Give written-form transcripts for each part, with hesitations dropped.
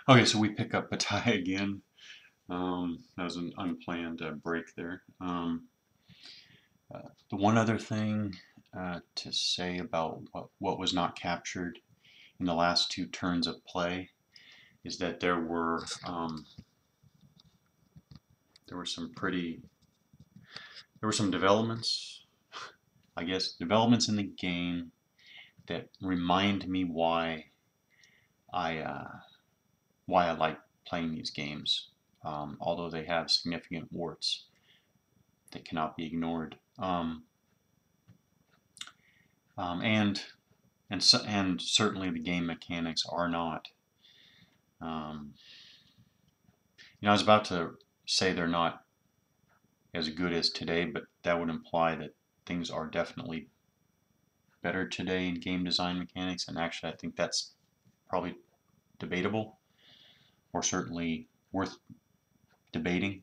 Okay, so we pick up Patay again. That was an unplanned break there. The one other thing to say about what was not captured in the last two turns of play is that there were some pretty there were some developments, I guess, developments in the game that remind me I uh, why I like playing these games, although they have significant warts that cannot be ignored. Um, and and certainly the game mechanics are not. Um, I was about to say they're not as good as today, but that would imply that things are definitely better today in game design mechanics. And actually, I think that's probably debatable, or certainly worth debating.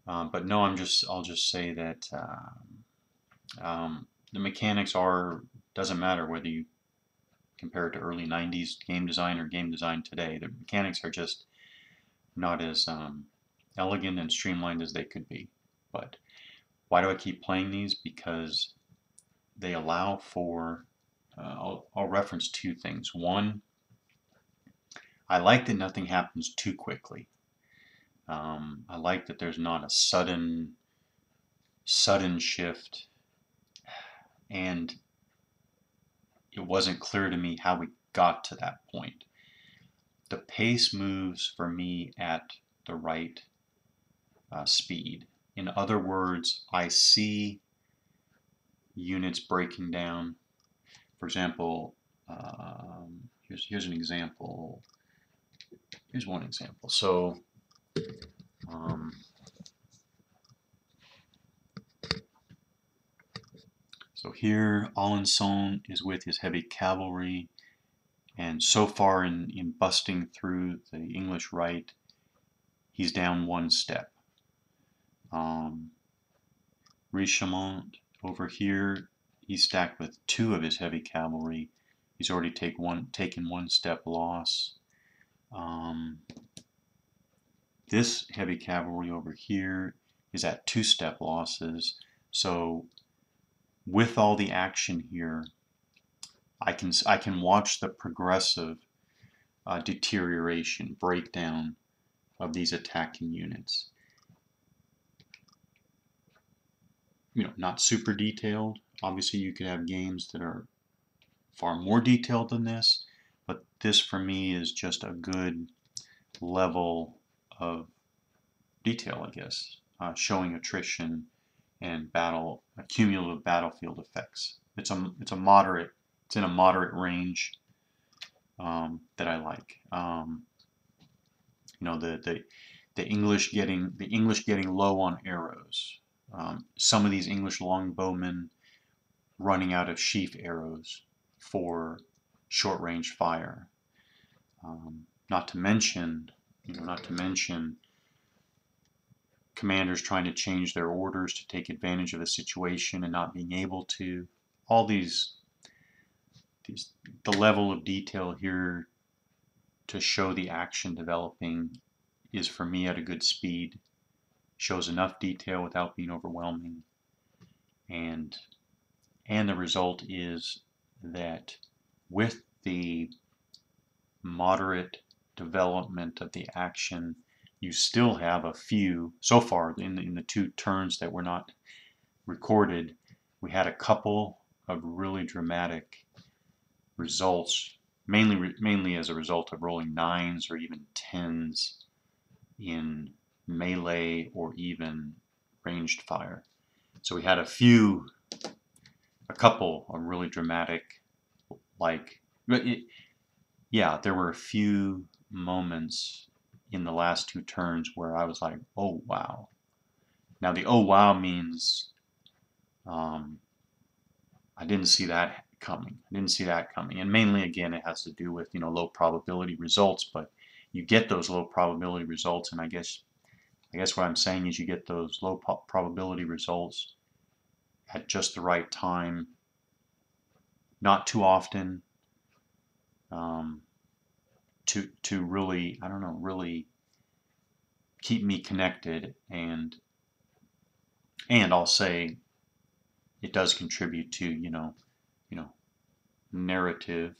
But no, I'll just say that the mechanics doesn't matter whether you compare it to early 90s game design or game design today. The mechanics are just not as elegant and streamlined as they could be. But why do I keep playing these? Because they allow for, I'll reference two things. One, I like that nothing happens too quickly. I like that there's not a sudden shift, and it wasn't clear to me how we got to that point. The pace moves for me at the right speed. In other words, I see units breaking down. For example, here's an example. Here's one example. Um, so here, Alençon is with his heavy cavalry, and so far in busting through the English right, he's down one step. Richemont over here, he's stacked with two of his heavy cavalry. He's already taken one step loss. This heavy cavalry over here is at two-step losses. So with all the action here, I can watch the progressive deterioration, breakdown of these attacking units. Not super detailed. Obviously, you could have games that are far more detailed than this, but this for me is just a good level of detail, I guess, showing attrition and cumulative battlefield effects. It's in a moderate range that I like. The English getting low on arrows. Some of these English longbowmen running out of sheaf arrows for short range fire. Not to mention commanders trying to change their orders to take advantage of the situation and not being able to. All these the level of detail here to show the action developing is for me at a good speed. Shows enough detail without being overwhelming, and the result is that with the moderate development of the action, you still have a few, so far in the two turns that were not recorded, we had a couple of really dramatic results, mainly as a result of rolling nines or even tens in melee or even ranged fire. So we had a couple of really dramatic, there were a few moments in the last two turns where I was like, oh wow. Now the oh wow means I didn't see that coming. And mainly, again, it has to do with low probability results. But you get those low probability results, and I guess what I'm saying is you get those low probability results at just the right time, not too often, to really, I don't know, really keep me connected, and I'll say it does contribute to, narrative,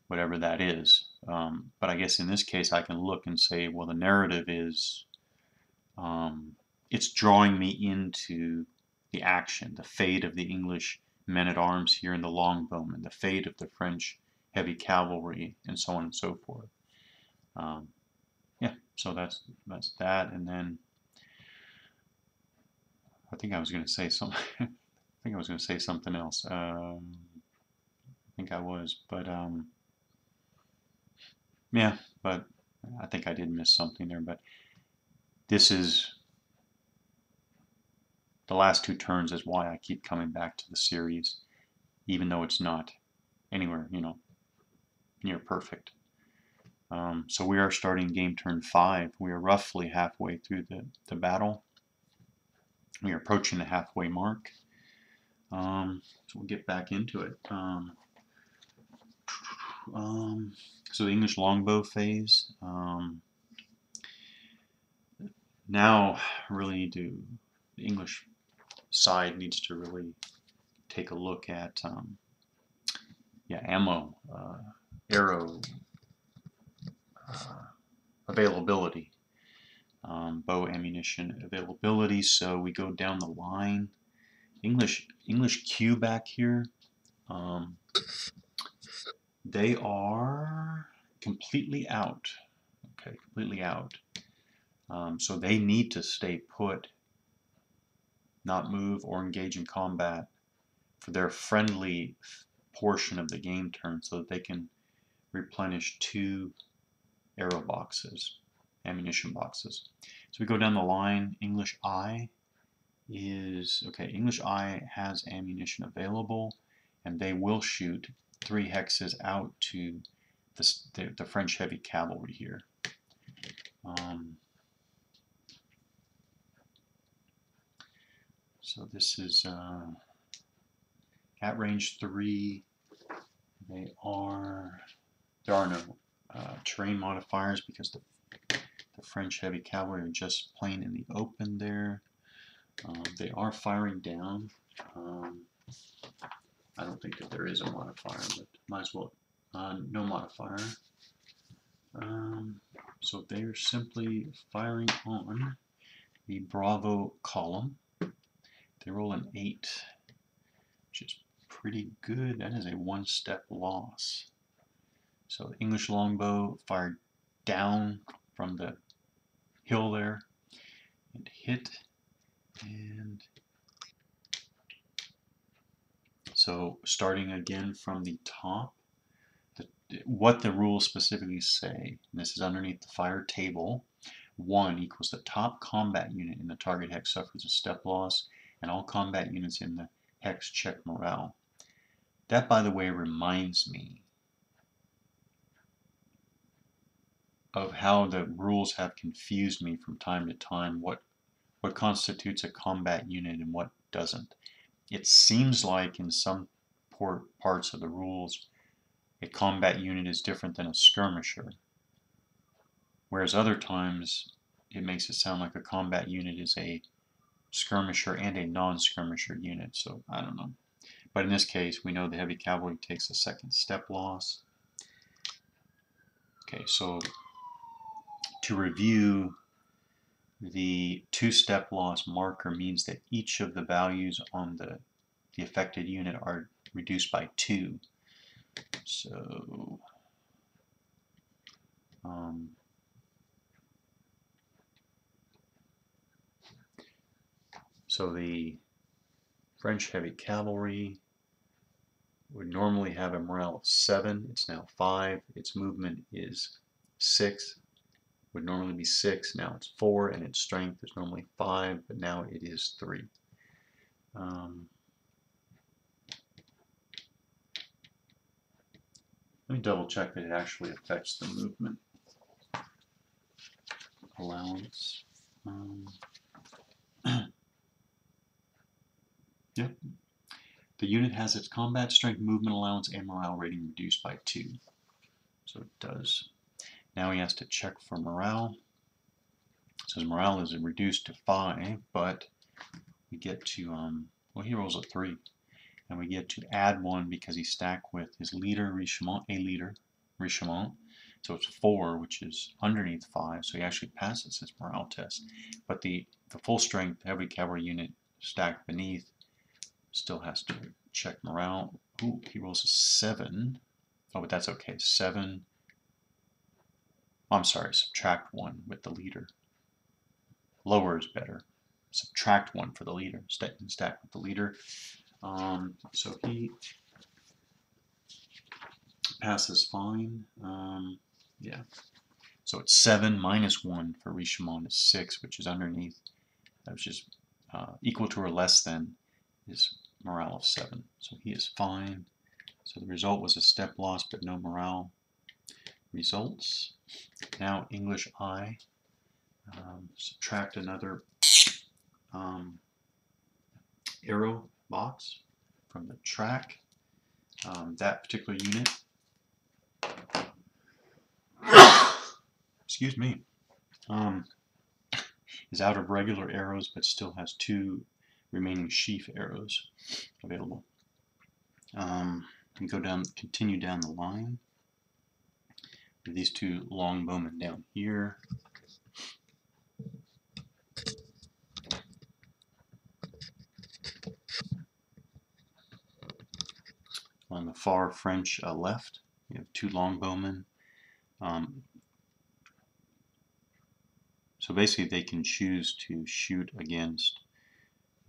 whatever that is. But I guess in this case I can look and say, well, the narrative is, it's drawing me into the action, the fate of the English men-at-arms here, and the longbowmen, the fate of the French heavy cavalry, and so on and so forth. Yeah, so that's that. And then I think I was going to say something. I think I was going to say something else. I think I was, but yeah, but I think I did miss something there. But this is the last two turns is why I keep coming back to the series, even though it's not anywhere, near perfect. So we are starting game turn 5. We are roughly halfway through the battle. We are approaching the halfway mark. So we'll get back into it. So the English longbow phase. Now really need to, the English side needs to really take a look at ammo, arrow availability, bow ammunition availability. So we go down the line. English Q back here. They are completely out. Okay, completely out. So they need to stay put, not move or engage in combat for their friendly portion of the game turn, so that they can replenish 2 arrow boxes, ammunition boxes. So we go down the line. English I is, okay, English I has ammunition available, and they will shoot 3 hexes out to the French heavy cavalry here. So this is at range 3. There are no terrain modifiers because the French heavy cavalry are just plain in the open there. They are firing down. I don't think that there is a modifier, but might as well. No modifier. So they're simply firing on the Bravo column. They roll an 8, which is pretty good. That is a 1-step loss. So the English longbow fired down from the hill there and hit. And so starting again from the top, what the rules specifically say, and this is underneath the fire table, 1 equals the top combat unit in the target hex suffers a step loss, and all combat units in the hex check morale. That, by the way, reminds me of how the rules have confused me from time to time, what constitutes a combat unit and what doesn't. It seems like in some parts of the rules, a combat unit is different than a skirmisher, whereas other times it makes it sound like a combat unit is a skirmisher and a non-skirmisher unit. So I don't know. But in this case, we know the heavy cavalry takes a 2nd step loss. Okay, so to review, the 2-step loss marker means that each of the values on the affected unit are reduced by 2. So the French heavy cavalry would normally have a morale of 7. It's now 5. Its movement is 6. Would normally be 6. Now it's 4, and its strength is normally 5, but now it is 3. Let me double check that it actually affects the movement allowance. Yep. The unit has its combat strength, movement allowance, and morale rating reduced by 2. So it does. Now he has to check for morale. It says morale is reduced to 5, but we get to, well, he rolls a 3. And we get to add 1 because he's stacked with his leader, Richemont, a leader, Richemont. So it's 4, which is underneath 5, so he actually passes his morale test. But the full strength heavy cavalry unit stacked beneath still has to check morale. Ooh, he rolls a 7. Oh, but that's okay. 7. I'm sorry, subtract 1 with the leader. Lower is better. Subtract 1 for the leader. Stack with the leader. So he passes fine. Yeah. So it's 7 minus 1 for Richemont is 6, which is underneath. Which is equal to or less than his morale of 7. So he is fine. So the result was a step loss, but no morale. Results. Now English I. Subtract another arrow box from the track. That particular unit, excuse me, is out of regular arrows, but still has 2 remaining sheaf arrows available. We go down, continue down the line. These 2 longbowmen down here. On the far French left, we have 2 longbowmen. So basically they can choose to shoot against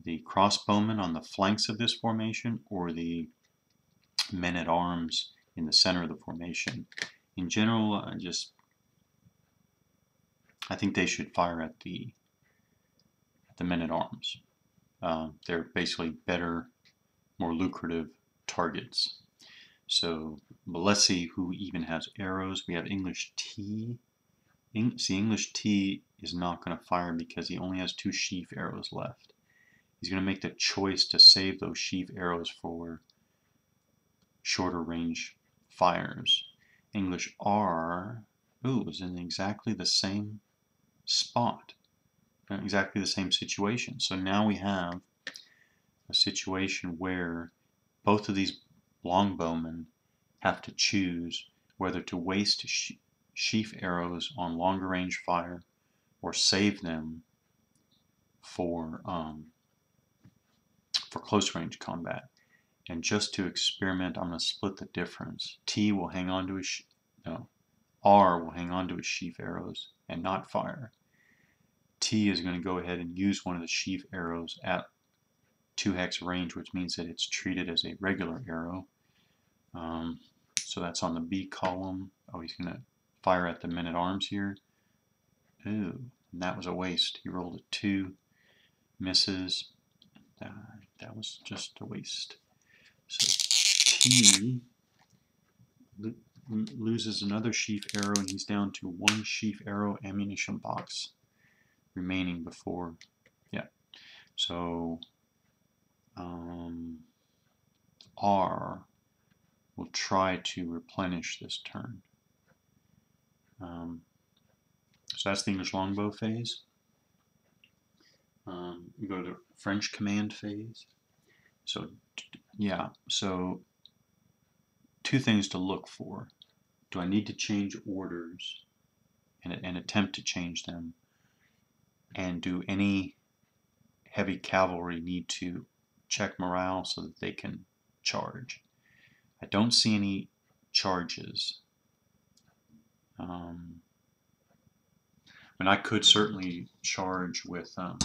the crossbowmen on the flanks of this formation or the men-at-arms in the center of the formation. In general, I think they should fire at the men-at-arms. They're basically better, more lucrative targets. So, but let's see who even has arrows. We have English T. See, English T is not going to fire because he only has 2 sheaf arrows left. He's going to make the choice to save those sheaf arrows for shorter range fires. English R, is in exactly the same spot, exactly the same situation. So now we have a situation where both of these longbowmen have to choose whether to waste sheaf arrows on longer range fire or save them for close range combat. And just to experiment, I'm going to split the difference. T will hang on to his R will hang on to his sheaf arrows and not fire. T is going to go ahead and use one of the sheaf arrows at 2 hex range, which means that it's treated as a regular arrow. So that's on the B column. Oh, he's going to fire at the men-at-arms here. Ooh, and that was a waste. He rolled a 2, misses. That was just a waste. So T loses another sheaf arrow, and he's down to 1 sheaf arrow ammunition box remaining before. Yeah. So R will try to replenish this turn. So that's the English longbow phase. We go to French command phase. So yeah, so 2 things to look for. Do I need to change orders and attempt to change them? And do any heavy cavalry need to check morale so that they can charge? I don't see any charges. And I could certainly charge with the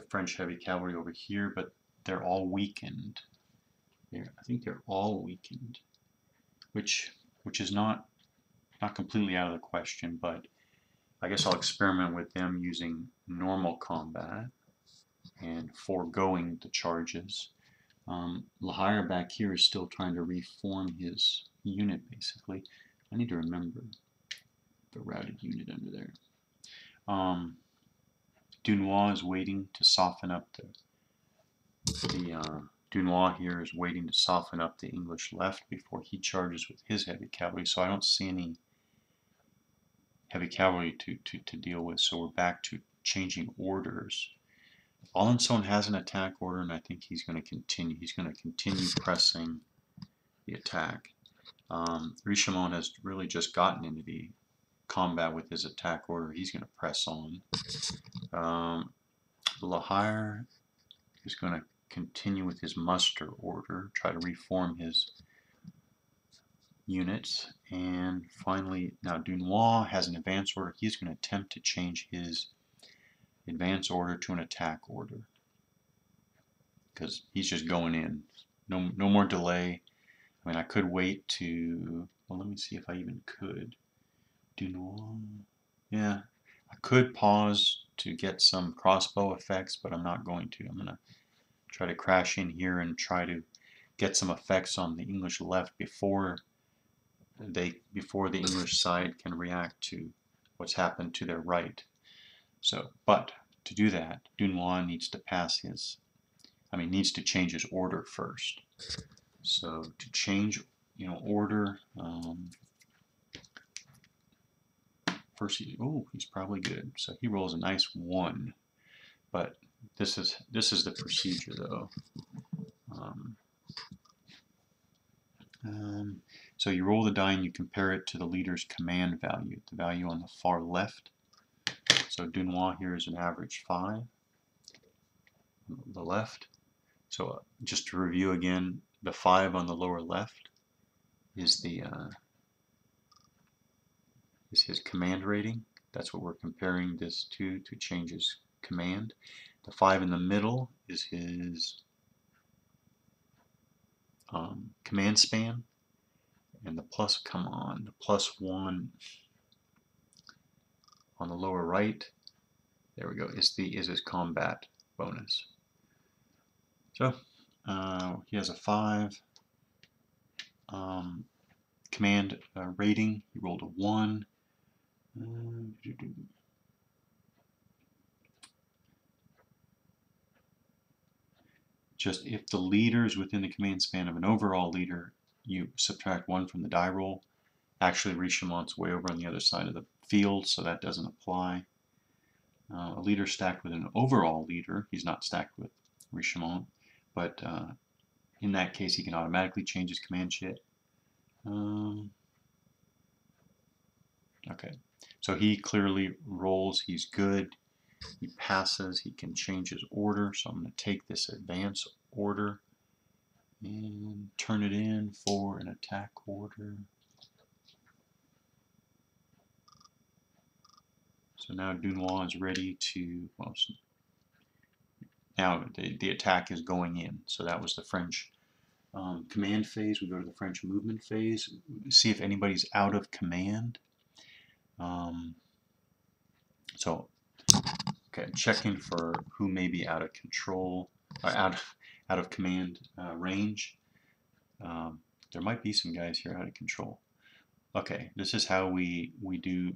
French heavy cavalry over here, but they're all weakened. I think they're all weakened, which is not completely out of the question, but I guess I'll experiment with them using normal combat and foregoing the charges. Lahire back here is still trying to reform his unit, basically. I need to remember the routed unit under there. Dunois is waiting to soften up the Dunois here is waiting to soften up the English left before he charges with his heavy cavalry, so I don't see any heavy cavalry to deal with, so we're back to changing orders. Alençon has an attack order, and I think he's going to continue. He's going to continue pressing the attack. Richemont has really just gotten into the combat with his attack order. He's going to press on. La Hire is going to continue with his muster order, try to reform his units. And finally, now Dunois has an advance order. He's going to attempt to change his advance order to an attack order because he's just going in. No more delay. I mean, I could wait to, well, let me see if I even could. Dunois, yeah, I could pause to get some crossbow effects, but I'm not going to. I'm going to try to crash in here and try to get some effects on the English left before the English side can react to what's happened to their right. So, but to do that, Dunois needs to needs to change his order first. So to change, order, first he's probably good. So he rolls a nice 1, but this is the procedure though. So you roll the die and you compare it to the leader's command value, the value on the far left. So Dunois here is an average 5 on the left. So just to review again, the 5 on the lower left is his command rating. That's what we're comparing this to change his command. The 5 in the middle is his command span, and the +1 on the lower right, there we go, is his combat bonus. So he has a 5 command rating. He rolled a 1. Just if the leader is within the command span of an overall leader, you subtract 1 from the die roll. Actually, Richemont's way over on the other side of the field, so that doesn't apply. A leader stacked with an overall leader, he's not stacked with Richemont, but in that case he can automatically change his command sheet. Okay, so he clearly rolls, he's good, he passes, he can change his order, so I'm going to take this advance order and turn it in for an attack order. So now Dunois is ready to, well, now the attack is going in. So that was the French command phase. We go to the French movement phase. See if anybody's out of command. Okay, checking for who may be out of control, out of command range. There might be some guys here out of control. Okay, this is how we do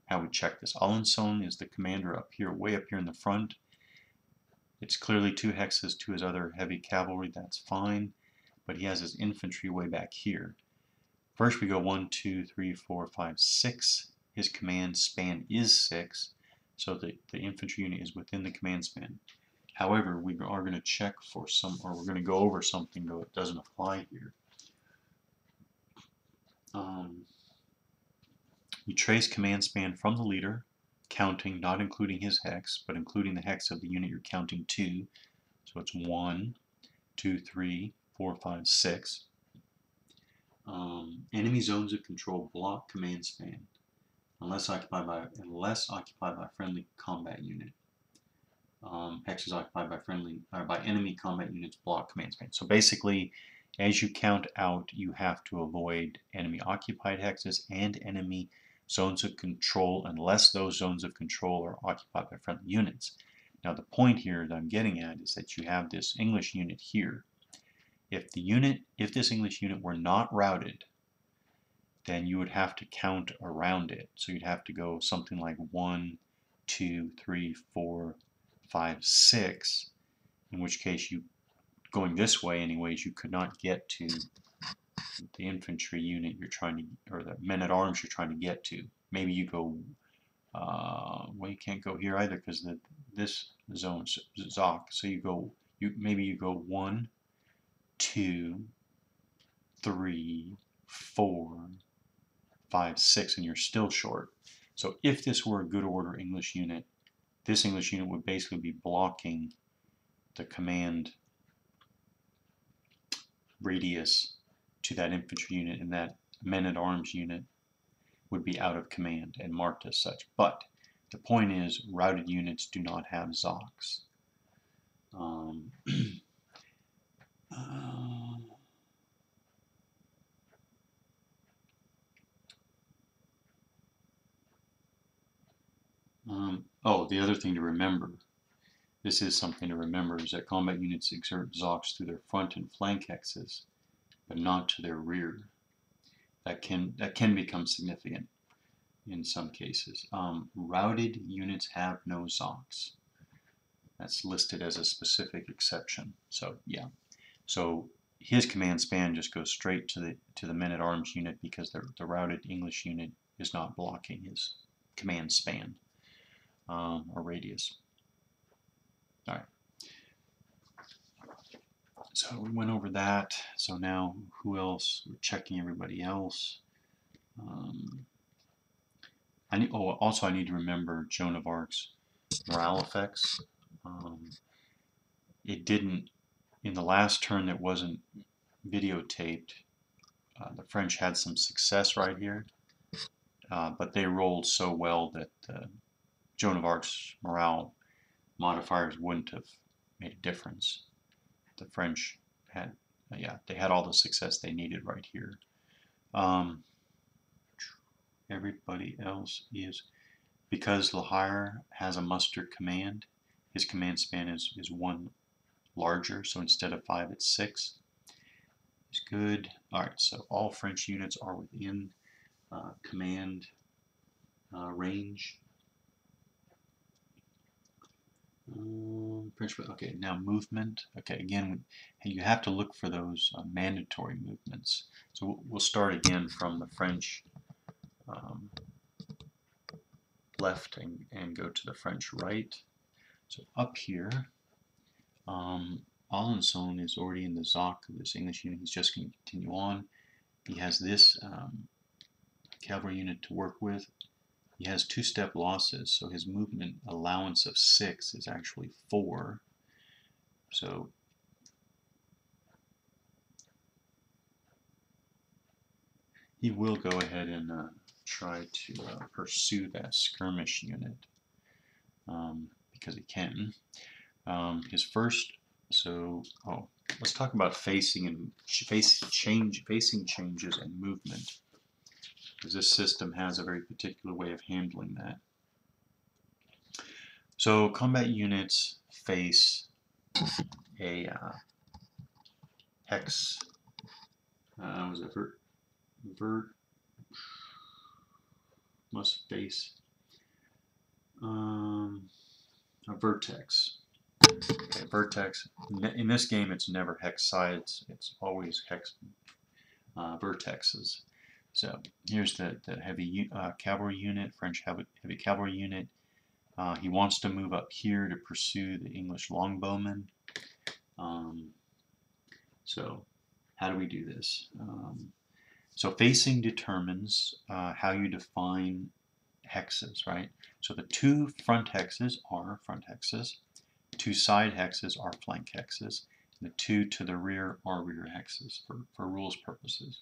how we check this. Alençon is the commander up here, way up here in the front. It's clearly 2 hexes to his other heavy cavalry. That's fine, but he has his infantry way back here. First we go 1, 2, 3, 4, 5, 6. His command span is 6, so the infantry unit is within the command span. However, we are going to check for we're going to go over something though it doesn't apply here. You trace command span from the leader, counting, not including his hex, but including the hex of the unit you're counting to. So it's 1, 2, 3, 4, 5, 6. Enemy zones of control block command span, unless occupied by friendly combat unit. Hexes occupied by enemy combat units block command span. So basically, as you count out, you have to avoid enemy occupied hexes and enemy zones of control this those zones of control are occupied by friendly units. Now the point here that I'm getting at is that you have this English unit here. If this English unit were not routed, then you would have to count around it. So you'd have to go something like 1, 2, 3, 4, 5, 6, in which case you going this way anyways, you could not get to the infantry unit you're trying to, or the men-at-arms you're trying to get to. Maybe you go, well, you can't go here either because this zone's Zoc. So you go, maybe you go 1, 2, 3, 4, 5, 6, and you're still short. So if this were a good order English unit, this English unit would basically be blocking the command radius to that infantry unit, and that men-at-arms unit would be out of command and marked as such. But the point is, routed units do not have Zocs. Oh, the other thing to remember, this is something to remember, is that combat units exert Zocs through their front and flank hexes, but not to their rear. That can become significant in some cases. Routed units have no Zocs. That's listed as a specific exception. So yeah, so his command span just goes straight to the men-at-arms unit because the routed English unit is not blocking his command span or radius. All right. So we went over that. So now who else? We're checking everybody else. Also I need to remember Joan of Arc's morale effects. It didn't, in the last turn that wasn't videotaped, the French had some success right here, but they rolled so well that Joan of Arc's morale modifiers wouldn't have made a difference. The French had, they had all the success they needed right here. Everybody else is, because Lahire has a muster command, his command span is 1 larger, so instead of 5 it's 6. It's good. Alright, so all French units are within command range. Okay, now movement. Okay, again, you have to look for those mandatory movements. So we'll start again from the French left and go to the French right. So up here, Alençon is already in the Zoc of this English unit. He's just going to continue on. He has this cavalry unit to work with. He has 2-step losses, so his movement allowance of 6 is actually 4. So he will go ahead and try to pursue that skirmish unit because he can. His first, let's talk about facing changes and movement, because this system has a very particular way of handling that. So combat units face a hex, was it must face a vertex. Okay, vertex. In this game, it's never hex sides. It's always hex vertexes. So here's the heavy cavalry unit, French heavy cavalry unit. He wants to move up here to pursue the English longbowmen. So how do we do this? So facing determines how you define hexes, right? So the 2 front hexes are front hexes, 2 side hexes are flank hexes, and the 2 to the rear are rear hexes for rules purposes.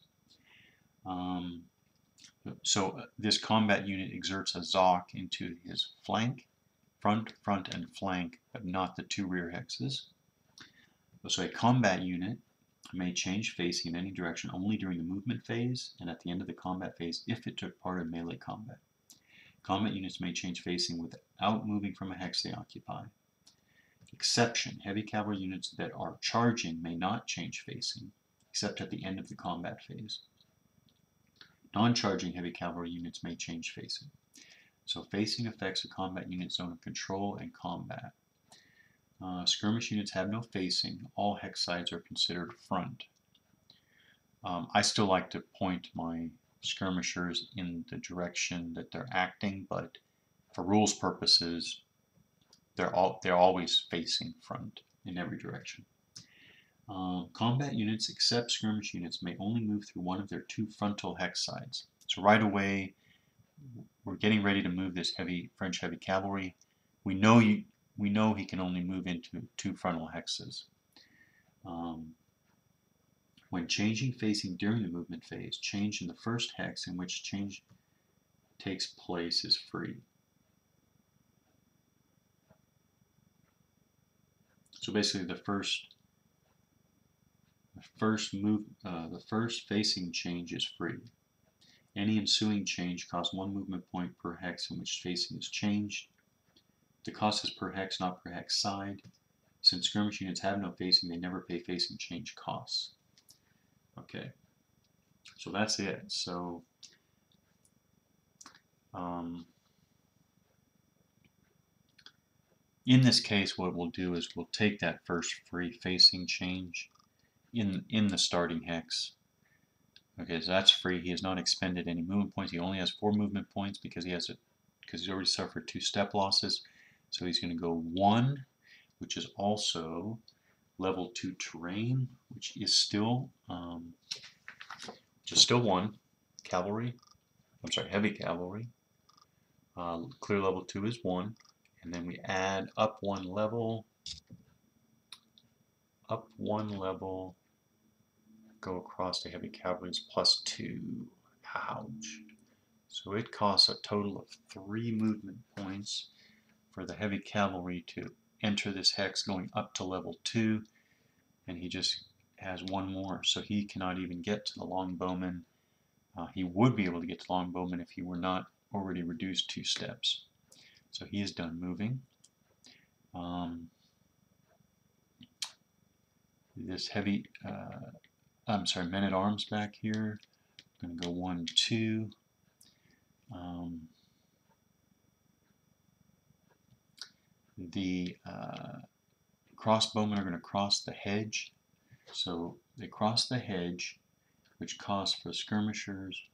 So this combat unit exerts a Zoc into his flank, front, and flank, but not the 2 rear hexes. So a combat unit may change facing in any direction only during the movement phase and at the end of the combat phase if it took part in melee combat. Combat units may change facing without moving from a hex they occupy. Exception: heavy cavalry units that are charging may not change facing except at the end of the combat phase. Non-charging heavy cavalry units may change facing. So facing affects a combat unit's zone of control and combat. Skirmish units have no facing. All hex sides are considered front. I still like to point my skirmishers in the direction that they're acting, but for rules purposes, they're always facing front in every direction. Combat units, except skirmish units, may only move through one of their two frontal hex sides. So right away, we're getting ready to move this French heavy cavalry. We know he can only move into two frontal hexes. When changing facing during the movement phase, change in the first hex in which change takes place is free. So basically, the first facing change is free. Any ensuing change costs 1 movement point per hex in which facing is changed. The cost is per hex, not per hex side. Since skirmish units have no facing, they never pay facing change costs. Okay, so that's it. So in this case, what we'll do is we'll take that first free facing change in the starting hex. Okay, so that's free. He has not expended any movement points. He only has 4 movement points because he's already suffered 2 step losses. So he's going to go 1, which is also level 2 terrain, which is still 1 cavalry. I'm sorry, heavy cavalry. Clear level 2 is 1, and then we add up 1 level. Go across the heavy cavalry is +2. Ouch. So it costs a total of 3 movement points for the heavy cavalry to enter this hex going up to level 2, and he just has 1 more, so he cannot even get to the longbowman. He would be able to get to longbowman if he were not already reduced 2 steps. So he is done moving. This heavy, men-at-arms back here. I'm going to go 1, 2. The crossbowmen are going to cross the hedge. So they cross the hedge, which costs for skirmishers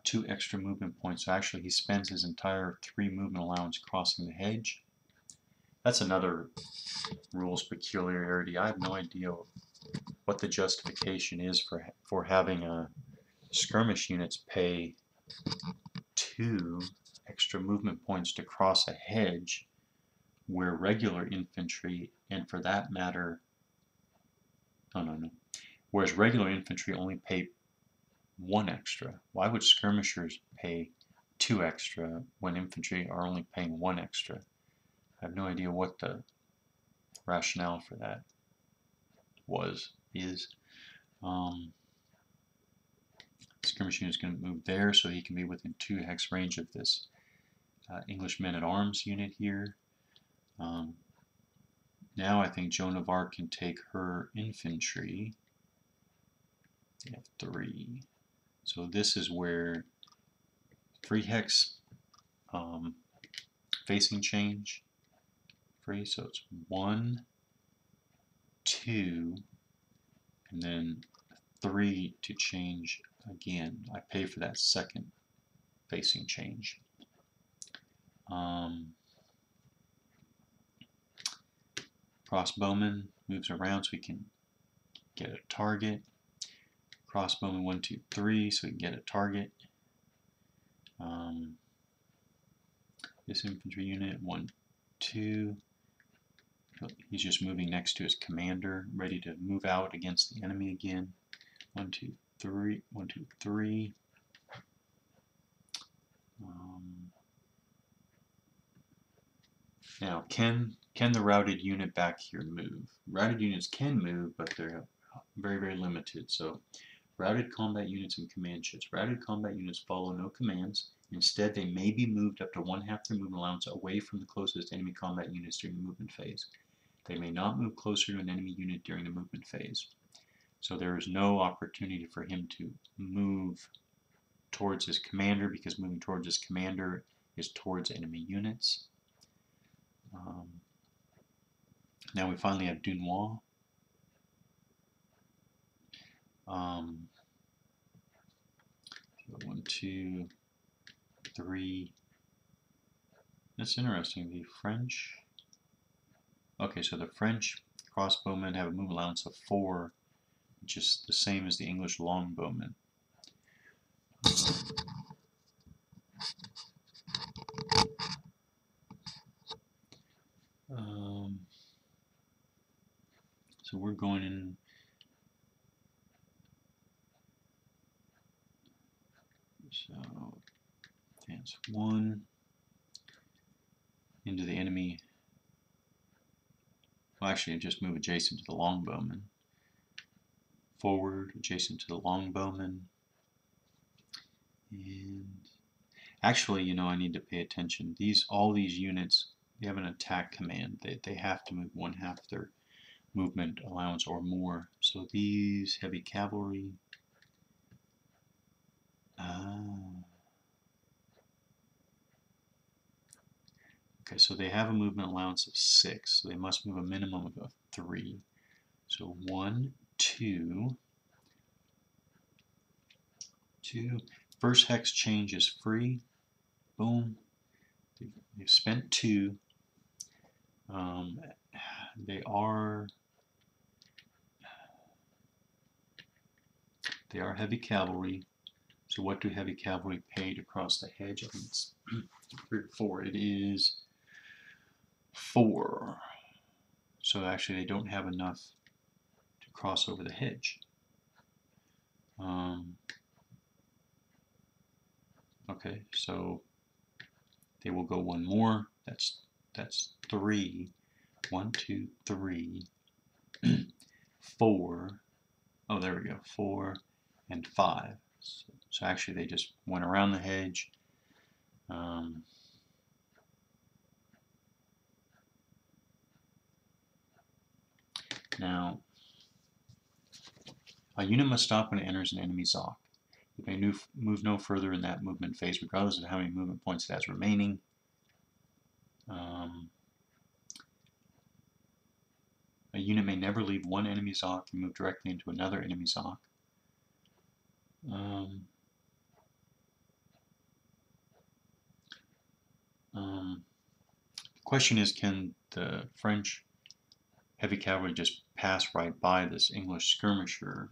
2 extra movement points. So actually he spends his entire 3 movement allowance crossing the hedge. That's another rules peculiarity. I have no idea what the justification is for having skirmish units pay 2 extra movement points to cross a hedge, where regular infantry, and for that matter, whereas regular infantry only pay 1 extra. Why would skirmishers pay 2 extra when infantry are only paying 1 extra? I have no idea what the rationale for that is. Skirmish unit is going to move there, so he can be within 2 hex range of this English men-at-arms unit here. Now I think Joan of Arc can take her infantry. They have 3. So this is where 3 hex facing change free. So it's 1, 2, and then 3 to change again. I pay for that second facing change. Crossbowman moves around so we can get a target. Crossbowman 1, 2, 3 so we can get a target. This infantry unit 1, 2. He's just moving next to his commander, ready to move out against the enemy again. 1, 2, 3. 1, 2, 3. Now, can the routed unit back here move? Routed units can move, but they're very, very limited. So, routed combat units and command ships. Routed combat units follow no commands. Instead, they may be moved up to 1/2 their movement allowance away from the closest enemy combat units during the movement phase. They may not move closer to an enemy unit during the movement phase. So there is no opportunity for him to move towards his commander, because moving towards his commander is towards enemy units. Now we finally have Dunois. 1, 2, 3. That's interesting. The French. Okay, so the French crossbowmen have a move allowance of 4, which is the same as the English longbowmen. So we're going in. So advance 1 into the enemy. Well, actually, just move adjacent to the longbowman. Forward, adjacent to the longbowman. And actually, you know, I need to pay attention. All these units, they have an attack command. They have to move 1/2 their movement allowance or more. So these heavy cavalry. Okay, so they have a movement allowance of 6. So they must move a minimum of 3. So 1, 2, 2. First hex change is free. Boom. They've spent 2. They are heavy cavalry. So what do heavy cavalry pay to cross the hedge? I think it's 3 or 4. It is 4. So actually they don't have enough to cross over the hedge. Okay, so they will go 1 more. That's 3. 1, 2, 3, 4. Oh, there we go. 4 and 5. So actually they just went around the hedge. Now, a unit must stop when it enters an enemy zoc. It may move no further in that movement phase, regardless of how many movement points it has remaining. A unit may never leave one enemy zoc and move directly into another enemy zoc. The question is, can the French heavy cavalry just pass right by this English skirmisher?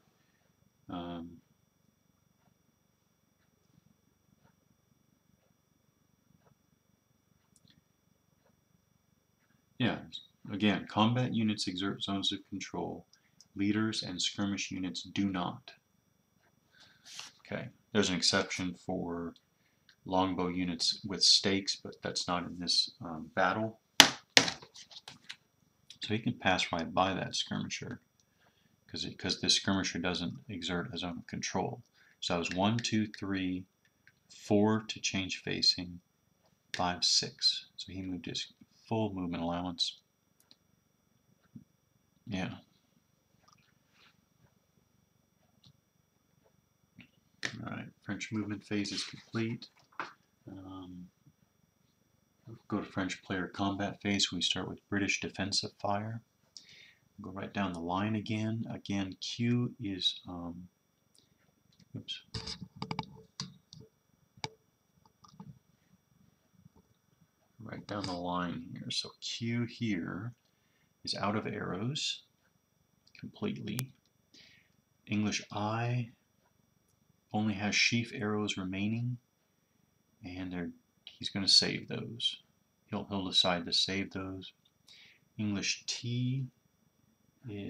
Yeah, again, combat units exert zones of control. Leaders and skirmish units do not. Okay, there's an exception for longbow units with stakes, but that's not in this battle. So he can pass right by that skirmisher because this skirmisher doesn't exert a zone of control. So that was 1, 2, 3, 4 to change facing, 5, 6. So he moved his full movement allowance. Yeah. Alright, French movement phase is complete. Go to French player combat phase. We start with British defensive fire. Go right down the line again. Again, Q is oops. Right down the line here. So Q here is out of arrows completely. English I only has sheaf arrows remaining, and he's going to save those. He'll decide to save those. English T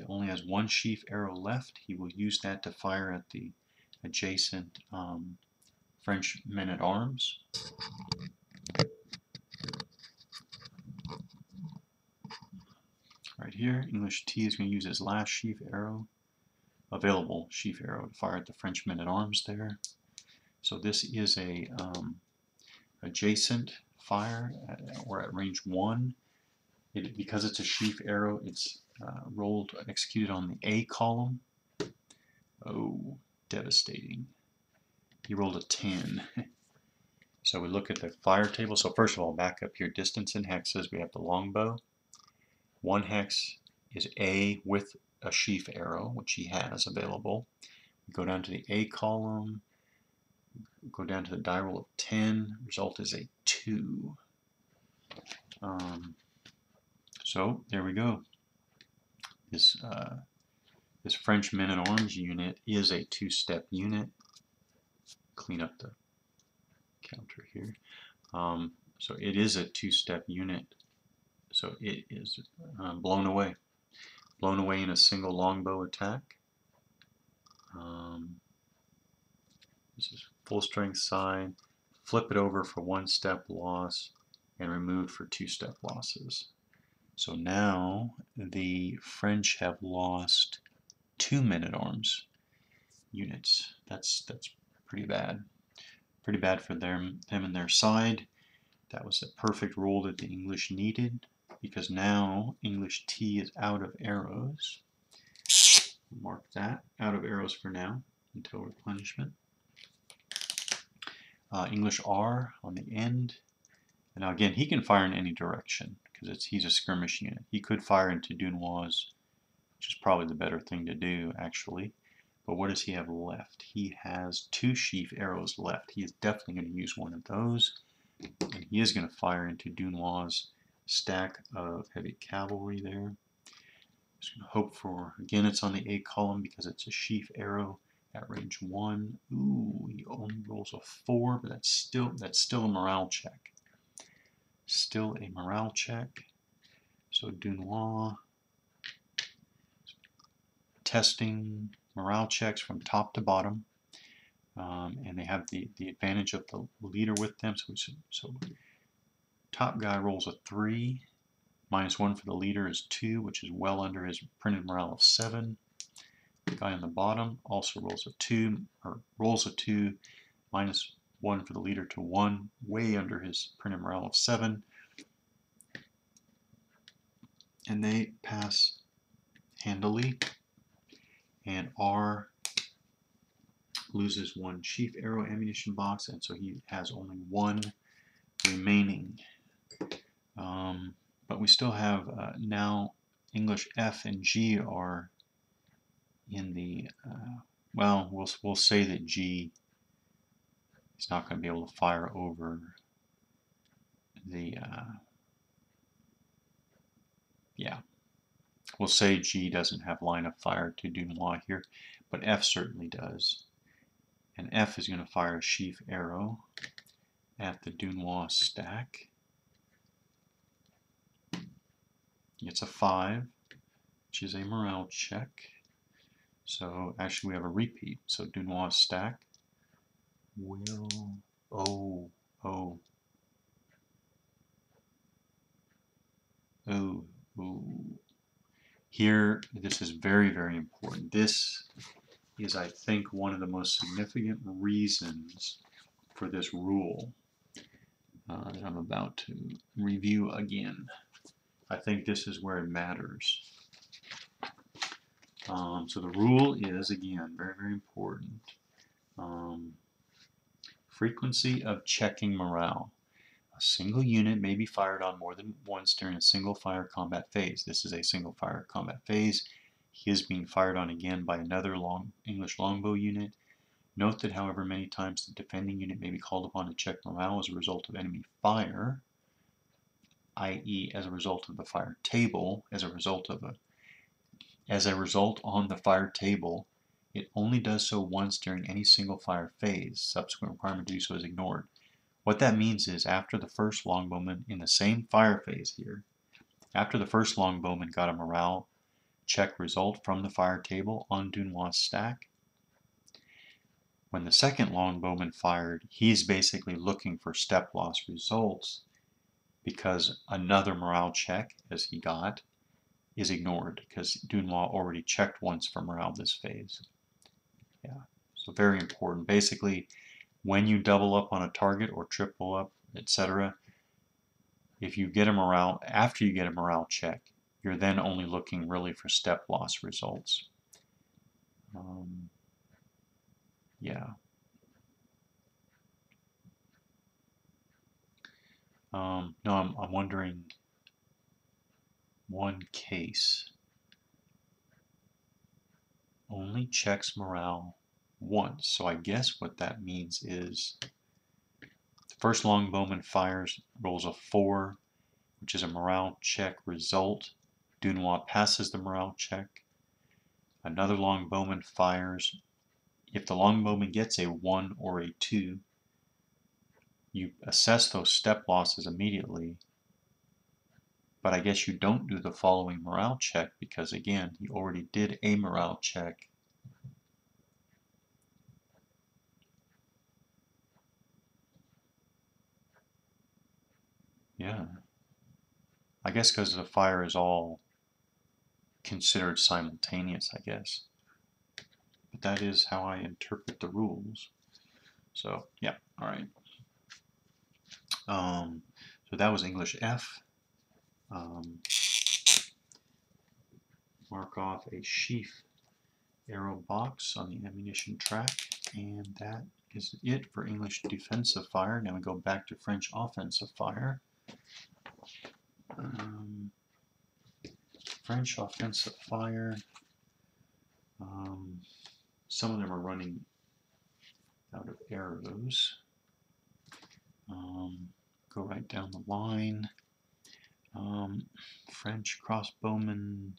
only has 1 sheaf arrow left. He will use that to fire at the adjacent French men-at-arms. Right here, English T is going to use his last sheaf arrow, available sheaf arrow, to fire at the French men-at-arms there. So this is a adjacent fire, or at range 1. Because it's a sheaf arrow, it's rolled and executed on the A column. Oh, devastating. He rolled a 10. So we look at the fire table. So first of all, back up here, distance in hexes. We have the longbow. 1 hex is A with a sheaf arrow, which he has available. We go down to the A column, go down to the die roll of 10, result is a 2. So there we go. This French men-at-arms unit is a 2-step unit. Clean up the counter here. So it is a 2-step unit. So it is blown away. Blown away in a single longbow attack. This is full strength side. Flip it over for 1-step loss and removed for 2-step losses. So now the French have lost 2 men-at-arms units. That's pretty bad. Pretty bad for them and their side. That was a perfect roll that the English needed, because now English T is out of arrows. Mark that, out of arrows for now until replenishment. English R on the end. And now again, he can fire in any direction because he's a skirmish unit. He could fire into Dunois, which is probably the better thing to do actually. But what does he have left? He has 2 sheaf arrows left. He is definitely going to use one of those. And he is going to fire into Dunois' stack of heavy cavalry there. Just going to hope for, again, it's on the A column because it's a sheaf arrow at range 1. Ooh, he only rolls a 4, but that's still a morale check. Still a morale check. So Dunois testing morale checks from top to bottom, and they have the advantage of the leader with them. So top guy rolls a 3. -1 for the leader is 2, which is well under his printed morale of 7. The guy on the bottom also rolls a 2, -1 for the leader to 1, way under his printed morale of 7. And they pass handily. And R loses 1 sheaf arrow ammunition box, and so he has only 1 remaining. But we still have now English F and G are in the, well, we'll say that G is not going to be able to fire over the, yeah. We'll say G doesn't have line of fire to Dunois here, but F certainly does. And F is going to fire a sheaf arrow at the Dunois stack. It's a 5, which is a morale check. So actually we have a repeat. So Dunois stack will, oh. Here, this is very, very important. This is, I think, one of the most significant reasons for this rule that I'm about to review again. I think this is where it matters. So the rule is, again, very, very important. Frequency of checking morale. A single unit may be fired on more than once during a single fire combat phase. This is a single fire combat phase. He is being fired on again by another English longbow unit. Note that however many times the defending unit may be called upon to check morale as a result of enemy fire, i.e. as a result of the fire table, as a result on the fire table, it only does so once during any single fire phase. Subsequent requirement to do so is ignored. What that means is after the first longbowman in the same fire phase here, after the first longbowman got a morale check result from the fire table on Dunois' stack, when the second longbowman fired, he's basically looking for step loss results because another morale check, as he got, is ignored because Dunois already checked once for morale this phase. Yeah, so very important. Basically, when you double up on a target or triple up, etc., if you get a morale, after you get a morale check, you're then only looking really for step loss results. Yeah. No, I'm wondering one case. only checks morale once. So I guess what that means is the first longbowman fires, rolls a 4, which is a morale check result. Dunois passes the morale check. Another longbowman fires. If the longbowman gets a 1 or a 2, you assess those step losses immediately. But I guess you don't do the following morale check because, again, you already did a morale check. Yeah. I guess because the fire is all considered simultaneous, I guess. But that is how I interpret the rules. So, yeah, all right. So that was English F. Mark off a sheaf arrow box on the ammunition track, and that is it for English defensive fire. Now we go back to French offensive fire. French offensive fire. Some of them are running out of arrows. Go right down the line. French crossbowmen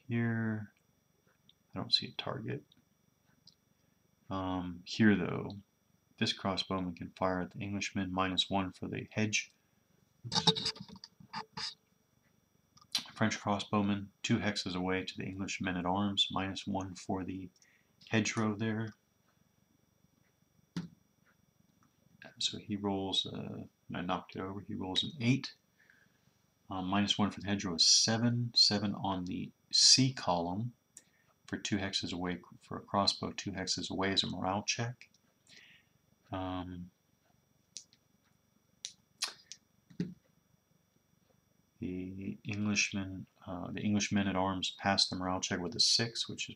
here. I don't see a target. Here though, this crossbowman can fire at the Englishman, -1 for the hedge. French crossbowman, 2 hexes away to the English men-at-arms, -1 for the hedgerow there. So he rolls, I knocked it over, he rolls an 8. -1 for the hedgerow is 7. 7 on the C column for 2 hexes away. For a crossbow, 2 hexes away is a morale check. The English men-at-arms pass the morale check with a 6, which is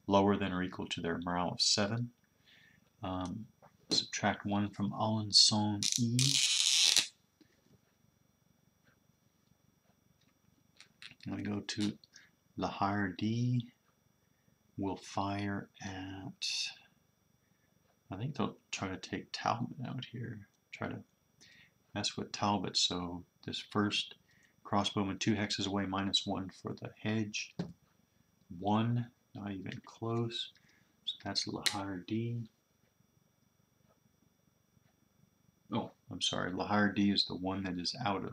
lower than or equal to their morale of 7. Subtract 1 from Alençon E. I'm going to go to Le Hardy. Will fire at, I think they'll try to take Talbot out here. Try to mess with Talbot. So this first crossbowman, 2 hexes away, -1 for the hedge. 1, not even close. So that's Le Hardy. Oh, I'm sorry. Le Hardy is the one that is out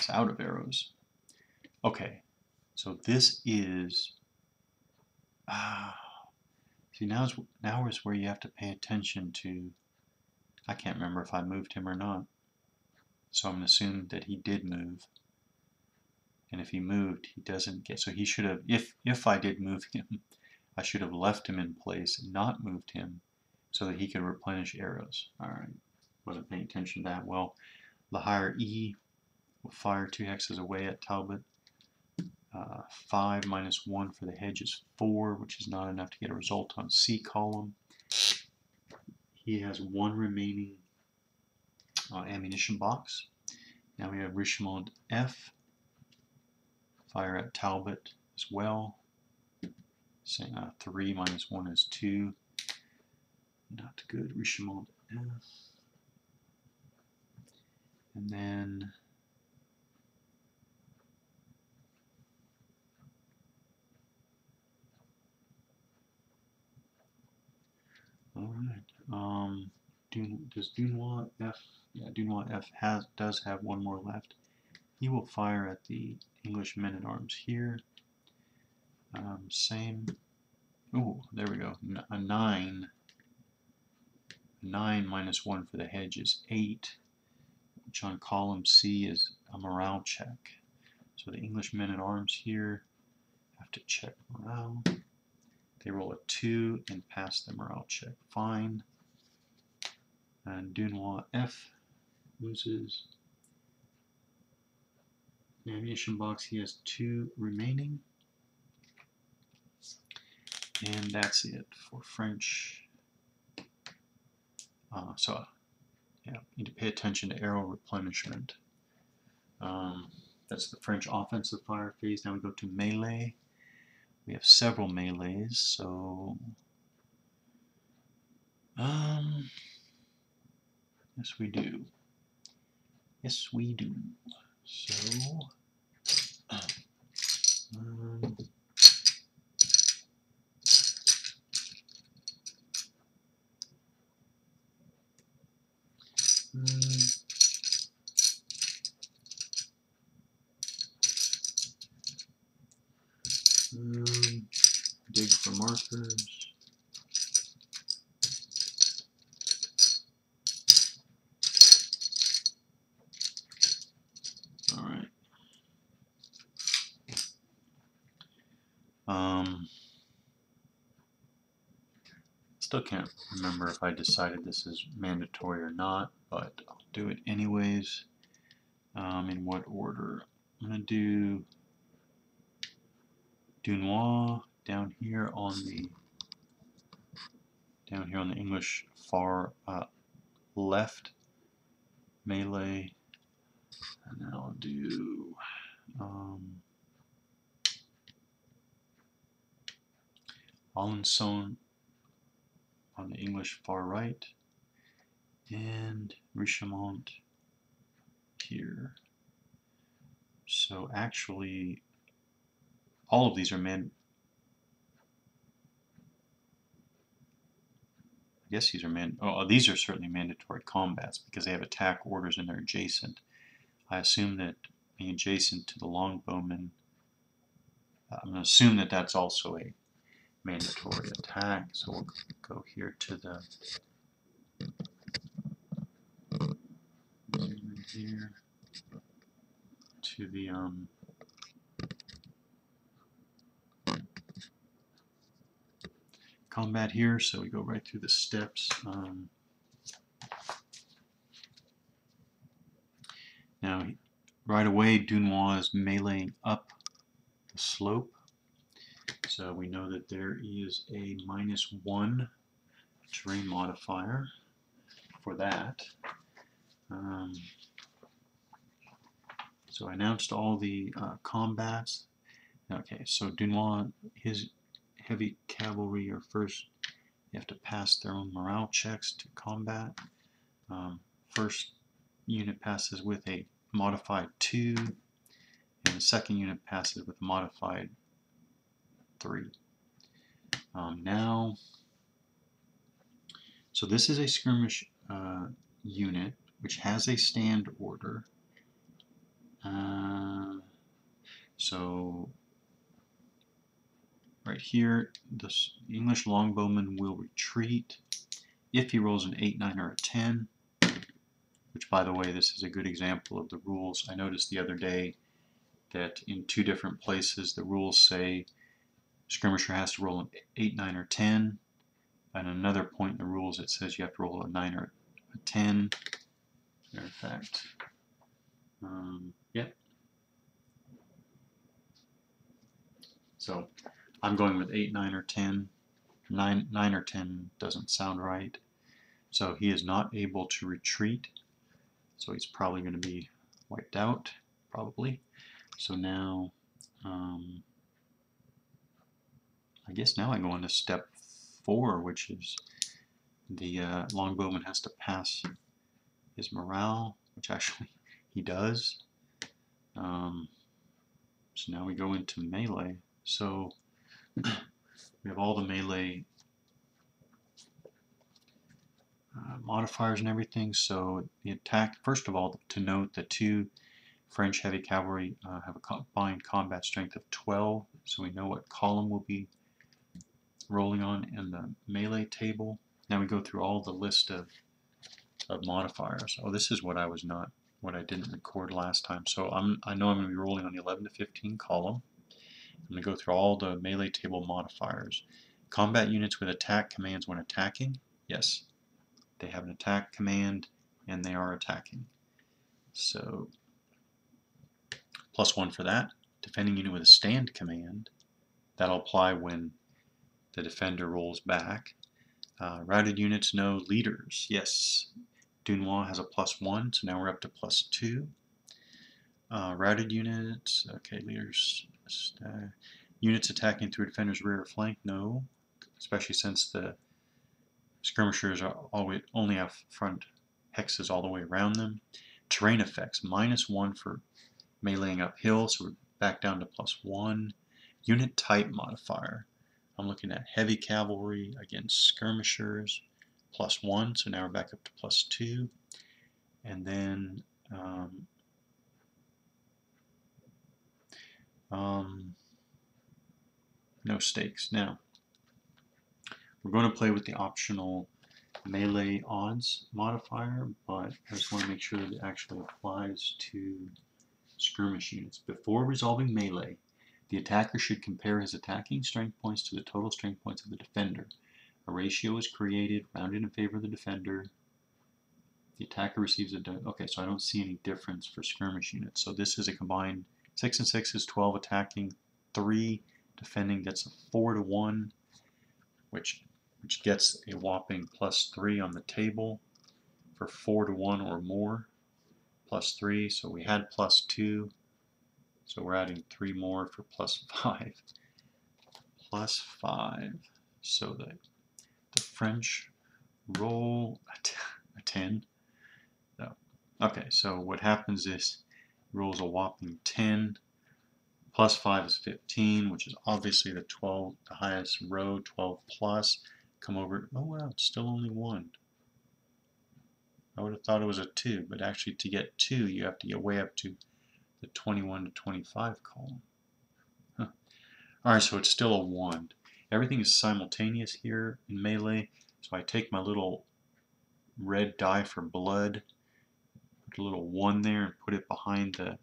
of arrows. Okay, so this is see, now is where you have to pay attention to. I can't remember if I moved him or not, so I'm going to assume that he did move. And if he moved, he doesn't get. So he should have. If I did move him, I should have left him in place and not moved him, so that he could replenish arrows. All right, wasn't paying attention to that. Well, Le Hardy will fire 2 hexes away at Talbot. 5 -1 for the hedge is 4, which is not enough to get a result on C column. He has 1 remaining ammunition box. Now we have Richemont F. Fire at Talbot as well. 3 -1 is 2. Not good. Richemont F. And then alright, does Dunois F, yeah, Dunois F does have 1 more left. He will fire at the English men-at-arms here. Same, oh, there we go, a 9. 9 -1 for the hedge is 8, which on column C is a morale check. So the English men-at-arms here have to check morale. They roll a 2 and pass the morale check. Fine. And Dunois F loses the ammunition box. He has 2 remaining. And that's it for French. So, yeah, you need to pay attention to arrow replenishment. That's the French offensive fire phase. Now we go to melee. We have several melees, so yes we do. Yes we do. So dig for markers. All right. Still can't remember if I decided this is mandatory or not, but I'll do it anyways. In what order? I'm going to do Dunois down here on the English far left melee, and then I'll do Alençon on the English far right, and Richemont here. So actually, all of these are I guess these are these are certainly mandatory combats because they have attack orders and they're adjacent. I assume that being adjacent to the longbowman, I'm going to assume that that's also a mandatory attack. So we'll go here to the here to the combat here. So we go right through the steps. Now, right away, Dunois is meleeing up the slope. So we know that there is a -1 terrain modifier for that. So I announced all the combats. Okay, so Dunois, his heavy cavalry are first, you have to pass their own morale checks to combat. First unit passes with a modified 2, and the second unit passes with a modified 3. Now, so this is a skirmish unit which has a stand order. So right here, the English longbowman will retreat if he rolls an 8, 9, or a 10, which, by the way, this is a good example of the rules. I noticed the other day that in 2 different places the rules say skirmisher has to roll an 8, 9, or 10. At another point in the rules it says you have to roll a 9 or a 10. Matter of fact, yeah. So I'm going with 8, 9, or 10. 9 or 10 doesn't sound right. So he is not able to retreat. So he's probably going to be wiped out, probably. So now, I guess now I go on to step 4, which is the longbowman has to pass his morale, which actually he does. So now we go into melee. So we have all the melee modifiers and everything. So the attack, first of all, to note the 2 French heavy cavalry have a combined combat strength of 12, so we know what column we'll be rolling on in the melee table. Now we go through all the list of modifiers. Oh, this is what I didn't record last time. So I know I'm going to be rolling on the 11 to 15 column. I'm going to go through all the melee table modifiers. Combat units with attack commands when attacking. Yes, they have an attack command and they are attacking. So +1 for that. Defending unit with a stand command. That'll apply when the defender rolls back. Routed units, no. Leaders, yes. Dunois has a +1, so now we're up to +2. Routed units. Okay, leaders. Units attacking through a defender's rear or flank. No, especially since the skirmishers are always only have front hexes all the way around them. Terrain effects. -1 for meleeing uphill, so we're back down to +1. Unit type modifier. I'm looking at heavy cavalry against skirmishers, +1, so now we're back up to +2. And then no stakes. Now, we're going to play with the optional melee odds modifier, but I just want to make sure that it actually applies to skirmish units. Before resolving melee, the attacker should compare his attacking strength points to the total strength points of the defender. A ratio is created, rounded in favor of the defender. The attacker receives a... Okay, so I don't see any difference for skirmish units. So this is a combined 6 and 6 is 12 attacking, 3 defending, gets a 4-1, which gets a whopping +3 on the table for 4-1 or more. +3, so we had +2, so we're adding 3 more for +5. +5, so the French roll a 10. No. Okay, so what happens is rolls a whopping 10. +5 is 15, which is obviously the highest row, 12 plus. Come over, oh wow, it's still only 1. I would have thought it was a 2, but actually to get 2, you have to get way up to the 21 to 25 column. Huh. Alright, so it's still a 1. Everything is simultaneous here in melee, so I take my little red die for blood, put a little 1 there, and put it behind the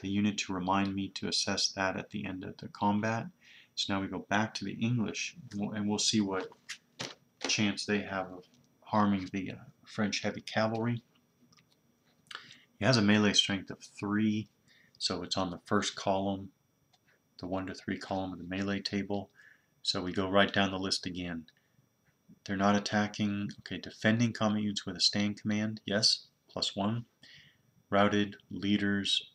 unit to remind me to assess that at the end of the combat. So now we go back to the English, and we'll see what chance they have of harming the French heavy cavalry. He has a melee strength of 3, so it's on the first column, the 1 to 3 column of the melee table. So we go right down the list again. They're not attacking. Okay, defending combat units with a stand command, yes, +1. Routed leaders,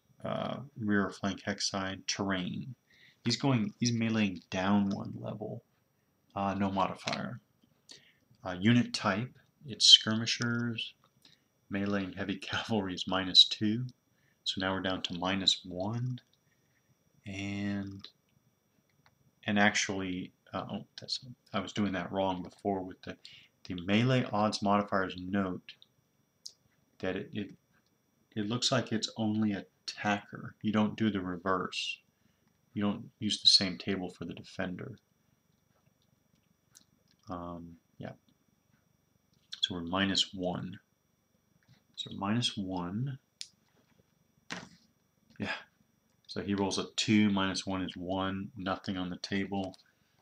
rear or flank hex side, terrain. He's meleeing down 1 level, no modifier. Unit type, it's skirmishers. Meleeing heavy cavalry is -2, so now we're down to -1. And actually, I was doing that wrong before with the melee odds modifiers. Note that it looks like it's only attacker. You don't do the reverse. You don't use the same table for the defender. Yeah. So we're -1. So -1. Yeah. So he rolls a 2, -1 is 1, nothing on the table.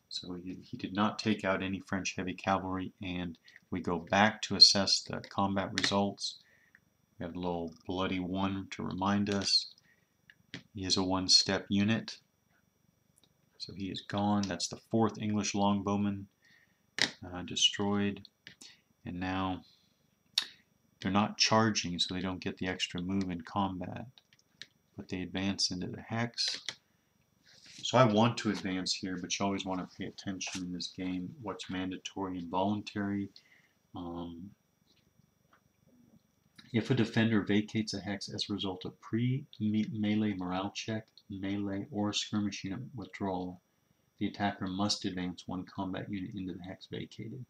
So he did not take out any French heavy cavalry, and we go back to assess the combat results. We have a little bloody 1 to remind us. He is a 1-step unit. So he is gone. That's the 4th English longbowman destroyed. And now they're not charging, so they don't get the extra move in combat. But they advance into the hex. So I want to advance here, but you always want to pay attention in this game what's mandatory and voluntary. If a defender vacates a hex as a result of pre-melee morale check, melee, or skirmish unit withdrawal, the attacker must advance 1 combat unit into the hex vacated.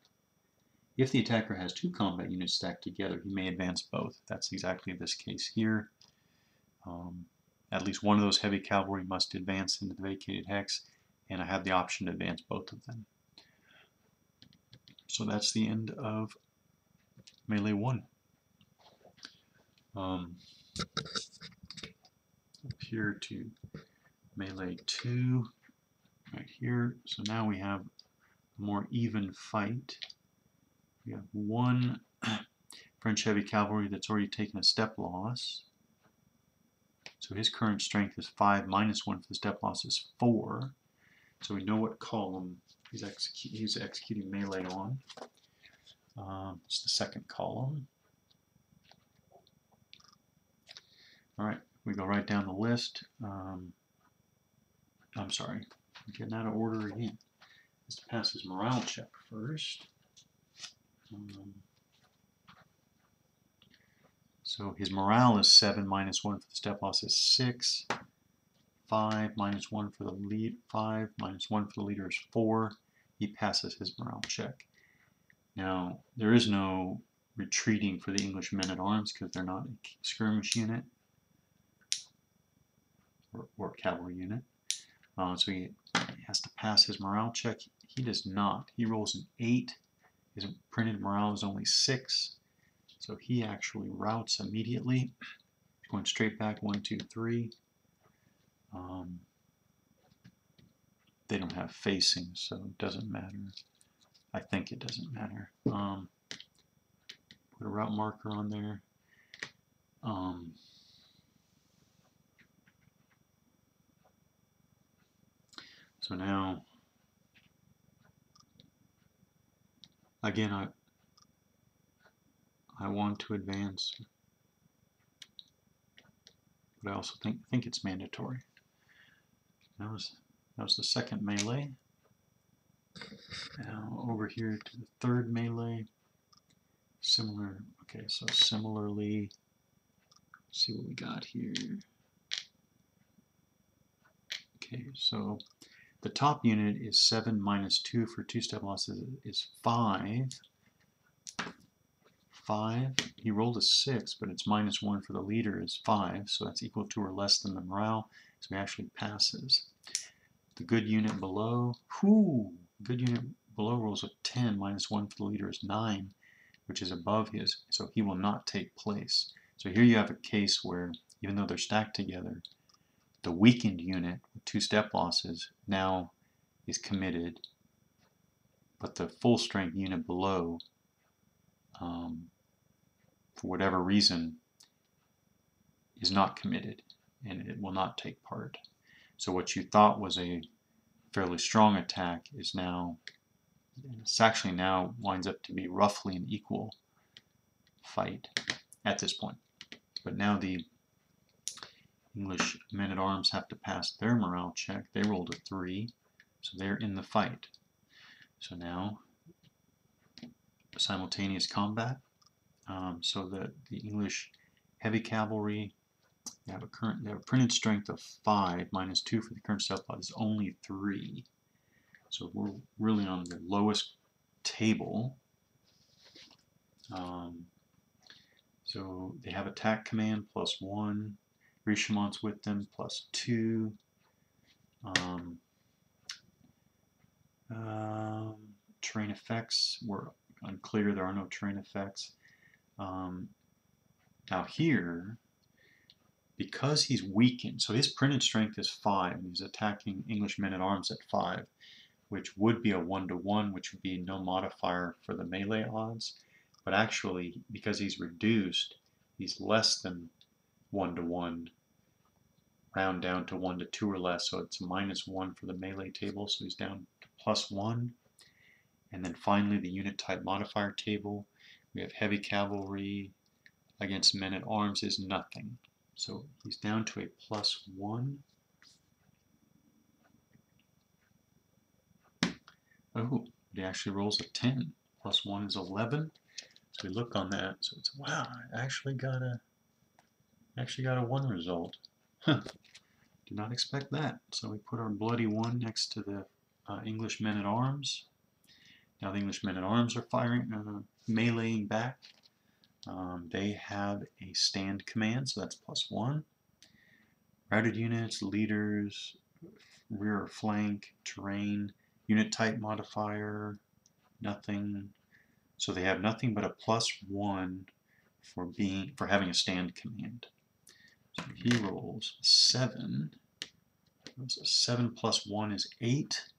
If the attacker has 2 combat units stacked together, he may advance both. That's exactly this case here. At least one of those heavy cavalry must advance into the vacated hex, and I have the option to advance both of them. So that's the end of melee 1. Up here to melee 2, right here. So now we have a more even fight. We have 1 French heavy cavalry that's already taken a step loss. So his current strength is 5, -1 for the step loss is 4. So we know what column he's executing melee on. It's the 2nd column. Alright, we go right down the list. I'm sorry, I'm getting out of order again. Let's pass his morale check first. So his morale is 7 minus 1 for the step loss is 6. 5 minus 1 for the lead. 5 minus 1 for the leader is 4. He passes his morale check. Now there is no retreating for the English men-at-arms because they're not a skirmish unit or cavalry unit. So he has to pass his morale check. He does not. He rolls an 8. His printed morale is only 6. So he actually routs immediately. Going straight back 1, 2, 3. They don't have facing, so it doesn't matter. I think it doesn't matter. Put a route marker on there. So now, again, I want to advance, but I also think it's mandatory. That was the second melee. Now over here to the third melee. Similar. Okay, so similarly, let's see what we got here. Okay, so the top unit is 7 minus 2 for 2 step losses is 5. 5. He rolled a 6, but it's minus 1 for the leader is 5, so that's equal to or less than the morale, so he actually passes. The good unit below, good unit below rolls a 10, minus 1 for the leader is 9, which is above his, so he will not take place. So here you have a case where, even though they're stacked together, the weakened unit with 2 step losses now is committed, but the full strength unit below, for whatever reason, is not committed and it will not take part. So what you thought was a fairly strong attack is now, it's actually now winds up to be roughly an equal fight at this point. But now the English men-at-arms have to pass their morale check. They rolled a 3, so they're in the fight. So now, simultaneous combat. So the English heavy cavalry, they have a printed strength of 5, minus 2 for the current step loss is only 3. So we're really on the lowest table. So they have attack command plus 1. Richemont's with them plus 2. Terrain effects were unclear. There are no terrain effects. Now here, because he's weakened, so his printed strength is 5, and he's attacking English men-at-arms at 5, which would be a 1-to-1, which would be no modifier for the melee odds. But actually, because he's reduced, he's less than 1-to-1, round down to 1-to-2 or less, so it's a -1 for the melee table, so he's down to +1. And then finally, the unit type modifier table, we have heavy cavalry against men-at-arms is nothing. So he's down to a +1. Oh, he actually rolls a 10. +1 is 11. So we look on that. So it's, wow, I actually got a 1 result. Huh. Did not expect that. So we put our bloody 1 next to the English men-at-arms. Now the English men-at-arms are firing, meleeing back. They have a stand command, so that's +1. Routed units, leaders, rear or flank, terrain, unit type modifier, nothing. So they have nothing but a +1 for having a stand command. So he rolls 7. So 7 + 1 is 8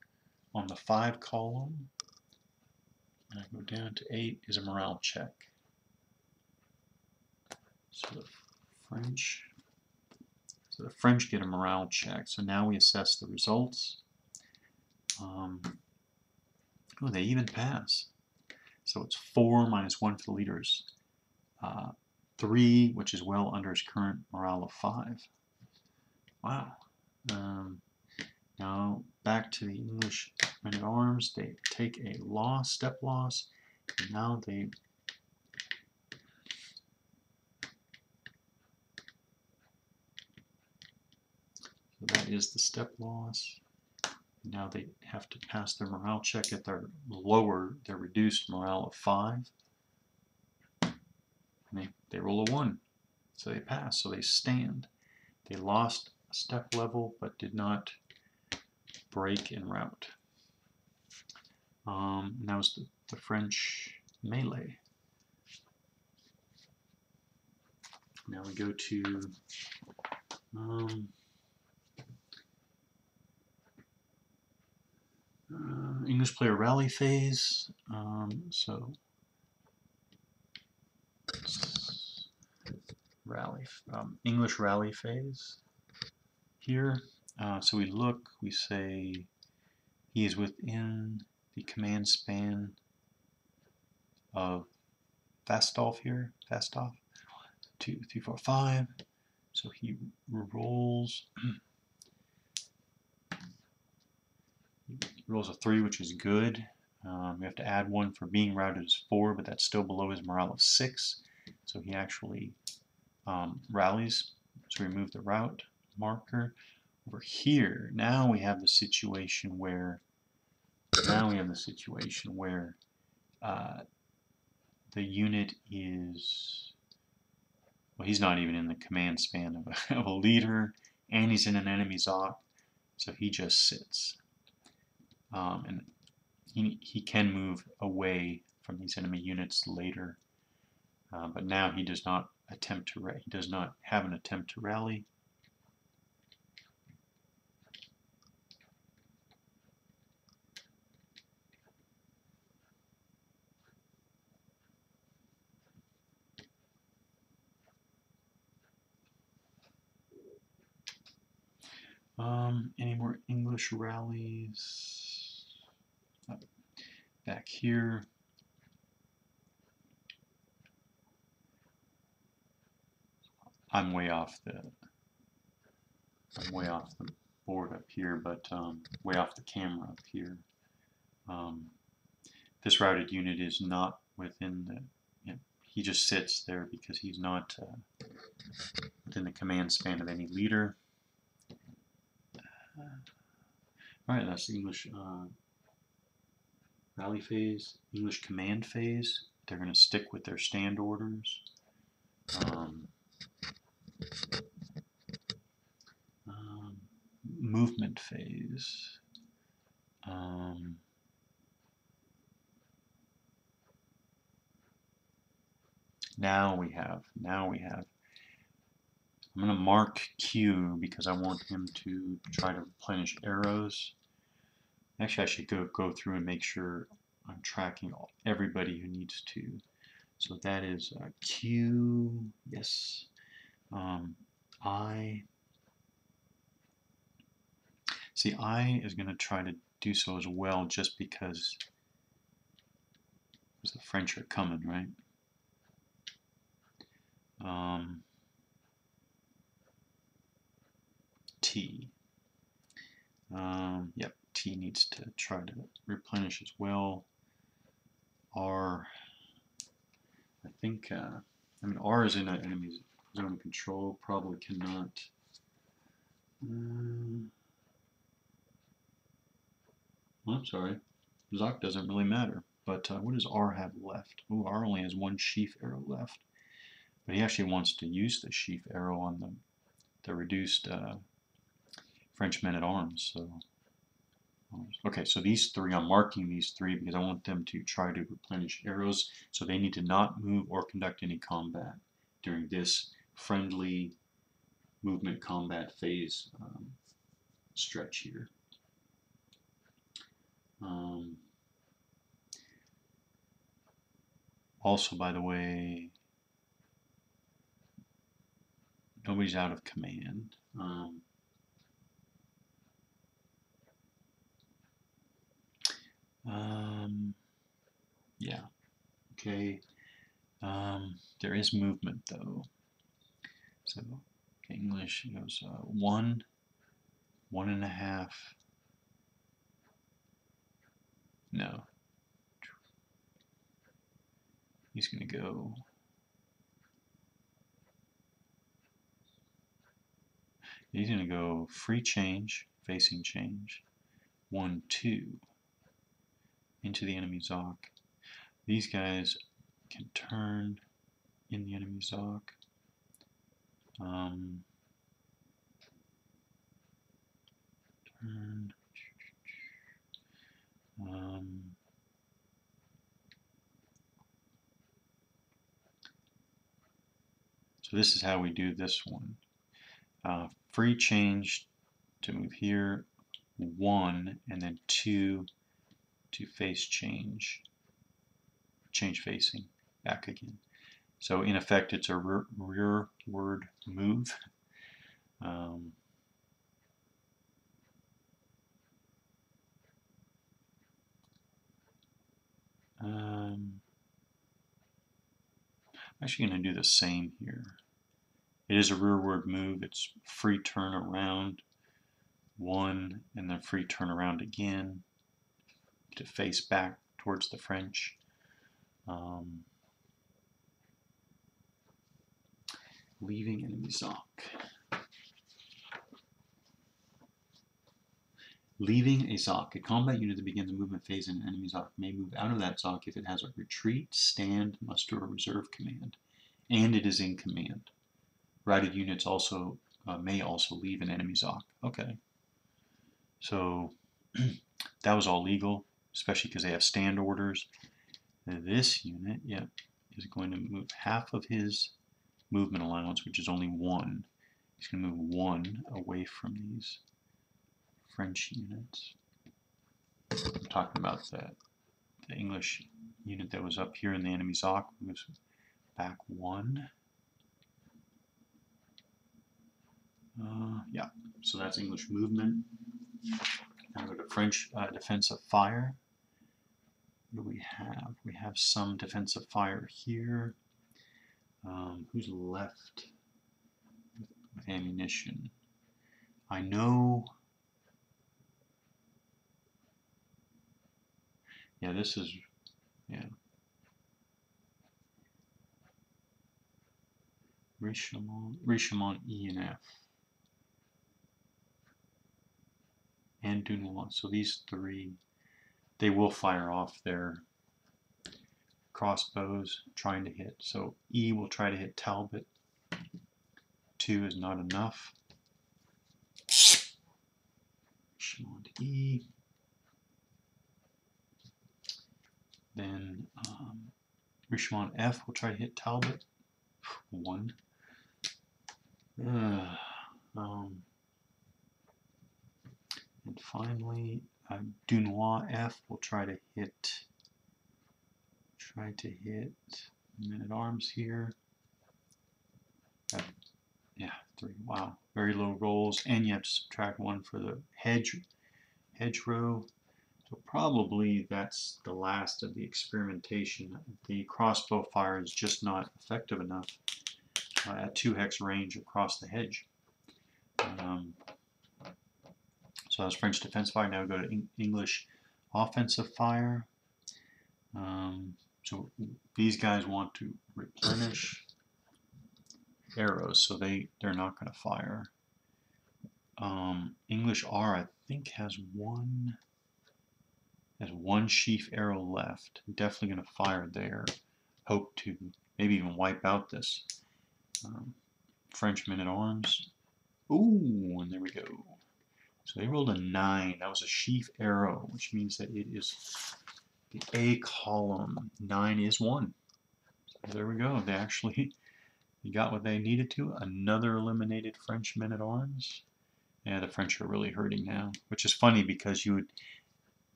on the 5 column. And I go down to 8 is a morale check. So the French get a morale check. So now we assess the results. Oh, they even pass. So it's 4 minus 1 for the leaders. 3, which is well under his current morale of 5. Wow. Now back to the English men-at-arms. They take a loss, step loss, and now they so that is the step loss. Now they have to pass their morale check at their their reduced morale of 5. And they roll a 1. So they pass, so they stand. They lost a step level but did not break en route. And that was the French melee. Now we go to English player rally phase. English rally phase here. So we look, we say he is within the command span of Fastolf here. Fastolf. 2, 3, 4, 5. So he rolls. He rolls a 3, which is good. We have to add 1 for being routed as 4, but that's still below his morale of 6. So he actually rallies. So we remove the route marker. Over here, now we have the situation where the unit is, well, he's not even in the command span of a leader, and he's in an enemy Zoc, so he just sits. And he can move away from these enemy units later, but now he does not attempt to he does not have an attempt to rally. Any more English rallies? Back here. I'm way off the board up here, but way off the camera up here. This routed unit is not within the. He just sits there because he's not within the command span of any leader. Alright, that's the English rally phase. English command phase. They're going to stick with their stand orders. Movement phase. Now we have. I'm going to mark Q because I want him to try to replenish arrows. Actually, I should go through and make sure I'm tracking everybody who needs to. So that is Q, yes. I. See, I is going to try to do so as well just because the French are coming, right? T. Yep, T needs to try to replenish as well. R. I think, I mean, R is in an enemy's zone of control, probably cannot. Well, I'm sorry. Zoc doesn't really matter. But what does R have left? Oh, R only has 1 sheaf arrow left. But he actually wants to use the sheaf arrow on the reduced French men-at-arms. So, okay, so these 3, I'm marking these 3 because I want them to try to replenish arrows. So they need to not move or conduct any combat during this friendly movement combat phase stretch here. Also, by the way, nobody's out of command. Yeah, okay. There is movement though. So English goes 1, 1.5. No. He's going to go. He's going to go free change, facing change. 1, 2. Into the enemy Zoc. These guys can turn in the enemy Zoc. Turn. So this is how we do this one. Free change to move here, 1, and then 2 to face change. Change facing, back again. So in effect, it's a rearward move. I'm actually going to do the same here. It is a rearward move. It's free turn around, 1, and then free turn around again to face back towards the French. Leaving enemy Zoc. Leaving a Zoc. A combat unit that begins a movement phase in an enemy Zoc may move out of that Zoc if it has a retreat, stand, muster, or reserve command, and it is in command. Routed units also may also leave an enemy Zoc. Okay. So that was all legal, especially because they have stand orders. This unit, is going to move half of his movement allowance, which is only 1. He's going to move 1 away from these French units. I'm talking about the English unit that was up here in the enemy Zoc, moves back 1. Yeah, so that's English movement. Now go to French defensive fire. What do we have? We have some defensive fire here. Who's left with ammunition? I know. Yeah, this is, Richemont E and F. And Dunois. So these 3, they will fire off their crossbows trying to hit. So E will try to hit Talbot. 2 is not enough. Richemont E. Then Richemont F will try to hit Talbot. 1. And finally, Dunois F will try to hit men-at-arms here. Yeah, 3. Wow, very low rolls, and you have to subtract 1 for the hedgerow. So probably that's the last of the experimentation. The crossbow fire is just not effective enough at 2 hex range across the hedge. So that's French defense fire. Now we go to English offensive fire. So these guys want to replenish arrows, so they're not going to fire. English R, I think, has one sheaf arrow left. Definitely going to fire there. Hope to maybe even wipe out this French men-at-arms. Ooh, and there we go. So they rolled a 9. That was a sheaf arrow, which means that it is the A column. 9 is 1. So there we go. They actually got what they needed to. Another eliminated French men-at-arms. Yeah, the French are really hurting now, which is funny because you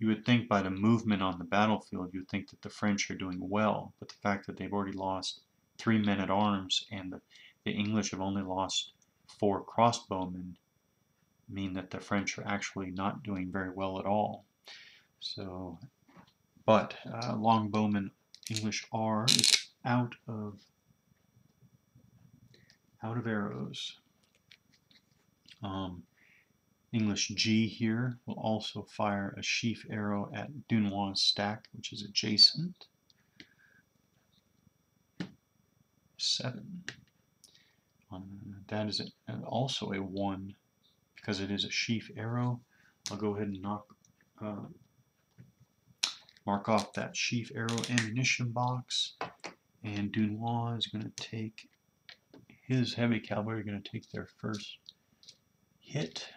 would think by the movement on the battlefield, you would think that the French are doing well, but the fact that they've already lost 3 men-at-arms and the English have only lost 4 crossbowmen mean that the French are actually not doing very well at all. So, but longbowman English R is out of arrows. English G here will also fire a sheaf arrow at Dunois stack, which is adjacent. 7. That is also a 1 because it is a sheaf arrow. I'll go ahead and mark off that sheaf arrow ammunition box, and Dunois is going to take his heavy cavalry, going to take their first hit.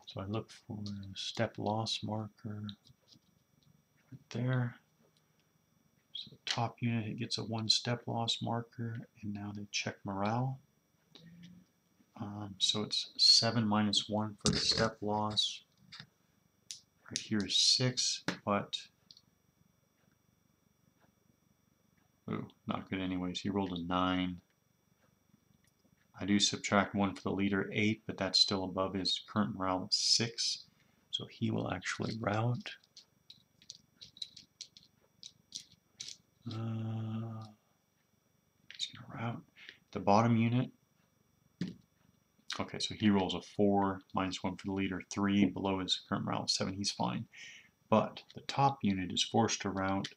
So I look for a step loss marker right there. So the top unit, it gets a 1 step loss marker, and now they check morale. So it's 7 minus 1 for the step loss. Right here is 6, but ooh, not good anyways. He rolled a 9. I do subtract 1 for the leader, 8, but that's still above his current morale of 6. So he will actually rout. He's going to rout. The bottom unit, okay, so he rolls a 4, minus 1 for the leader, 3, below his current morale of 7. He's fine. But the top unit is forced to rout,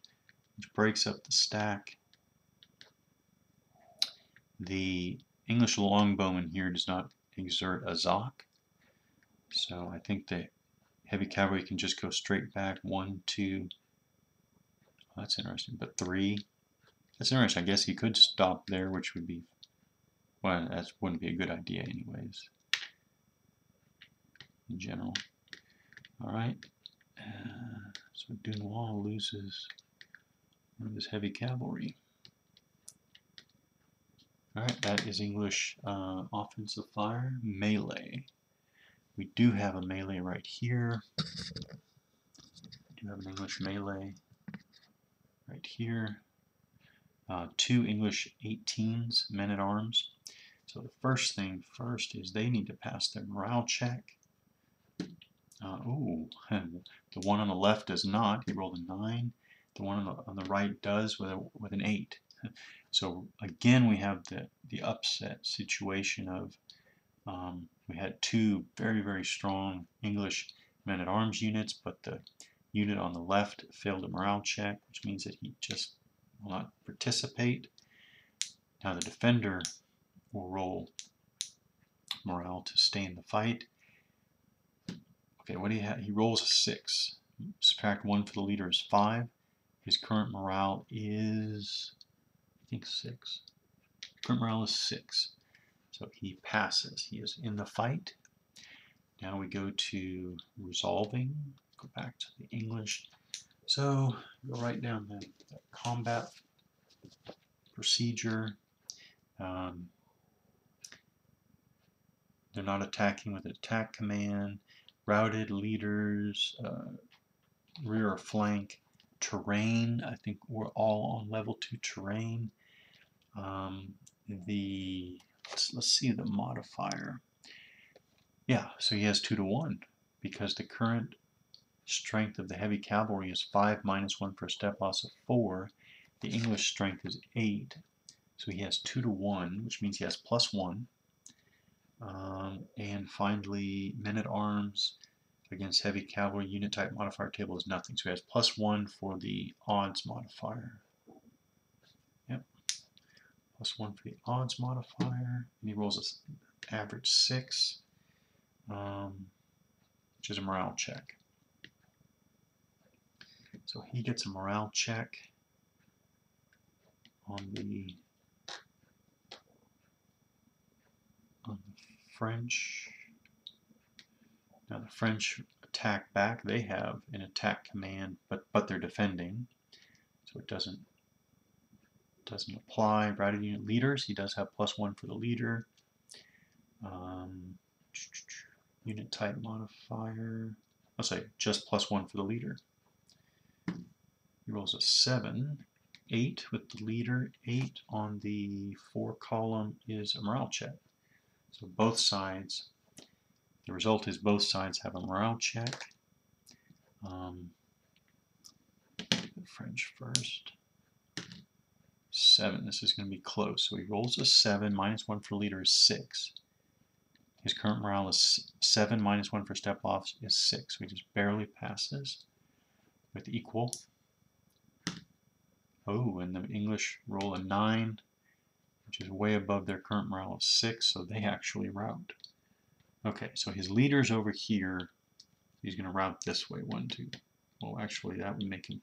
which breaks up the stack. The English longbowman here does not exert a zoc, so I think the heavy cavalry can just go straight back. 1, 2. Oh, that's interesting. But 3. That's interesting. I guess he could stop there, which would be, well, that wouldn't be a good idea anyways, in general. All right. So Dunois loses one of his heavy cavalry. Alright, that is English offensive fire. Melee. We do have a melee right here. We do have an English melee right here. 2 English 18s, men-at-arms. So the first thing first is they need to pass their morale check. Ooh, the one on the left does not. He rolled a 9. The one on the right does with an 8. So again, we have the upset situation of we had 2 very, very strong English men-at-arms units, but the unit on the left failed a morale check, which means that he just will not participate. Now the defender will roll morale to stay in the fight. Okay, what do you have? He rolls a 6. Subtract 1 for the leader is 5. His current morale is, I think, 6. Current morale is 6. So he passes. He is in the fight. Now we go to resolving. Go back to the English. So we'll write down the combat procedure. They're not attacking with an attack command. Routed leaders, rear or flank. Terrain, I think we're all on level 2 terrain. Let's see the modifier. Yeah, so he has 2 to 1 because the current strength of the heavy cavalry is 5 minus 1 for a step loss of 4. The English strength is 8. So he has 2 to 1, which means he has +1. And finally, men-at-arms against heavy cavalry unit type modifier table is nothing. So he has +1 for the odds modifier. Yep. +1 for the odds modifier. And he rolls an average 6, which is a morale check. So he gets a morale check on the French. Now the French attack back. They have an attack command, but they're defending, so it doesn't apply. Routed unit leaders. He does have +1 for the leader. Unit type modifier. I'll say just +1 for the leader. He rolls a 7. 8 with the leader. 8 on the 4 column is a morale check. So both sides, the result is both sides have a morale check. The French first. 7. This is going to be close. So he rolls a 7. -1 for leader is 6. His current morale is 7, minus 1 for step loss is 6. We just barely passes with equal. Oh, and the English roll a 9, which is way above their current morale of 6, so they actually rout. Okay, so his leader's over here. He's going to route this way, 1, 2. Well, actually, that would make him...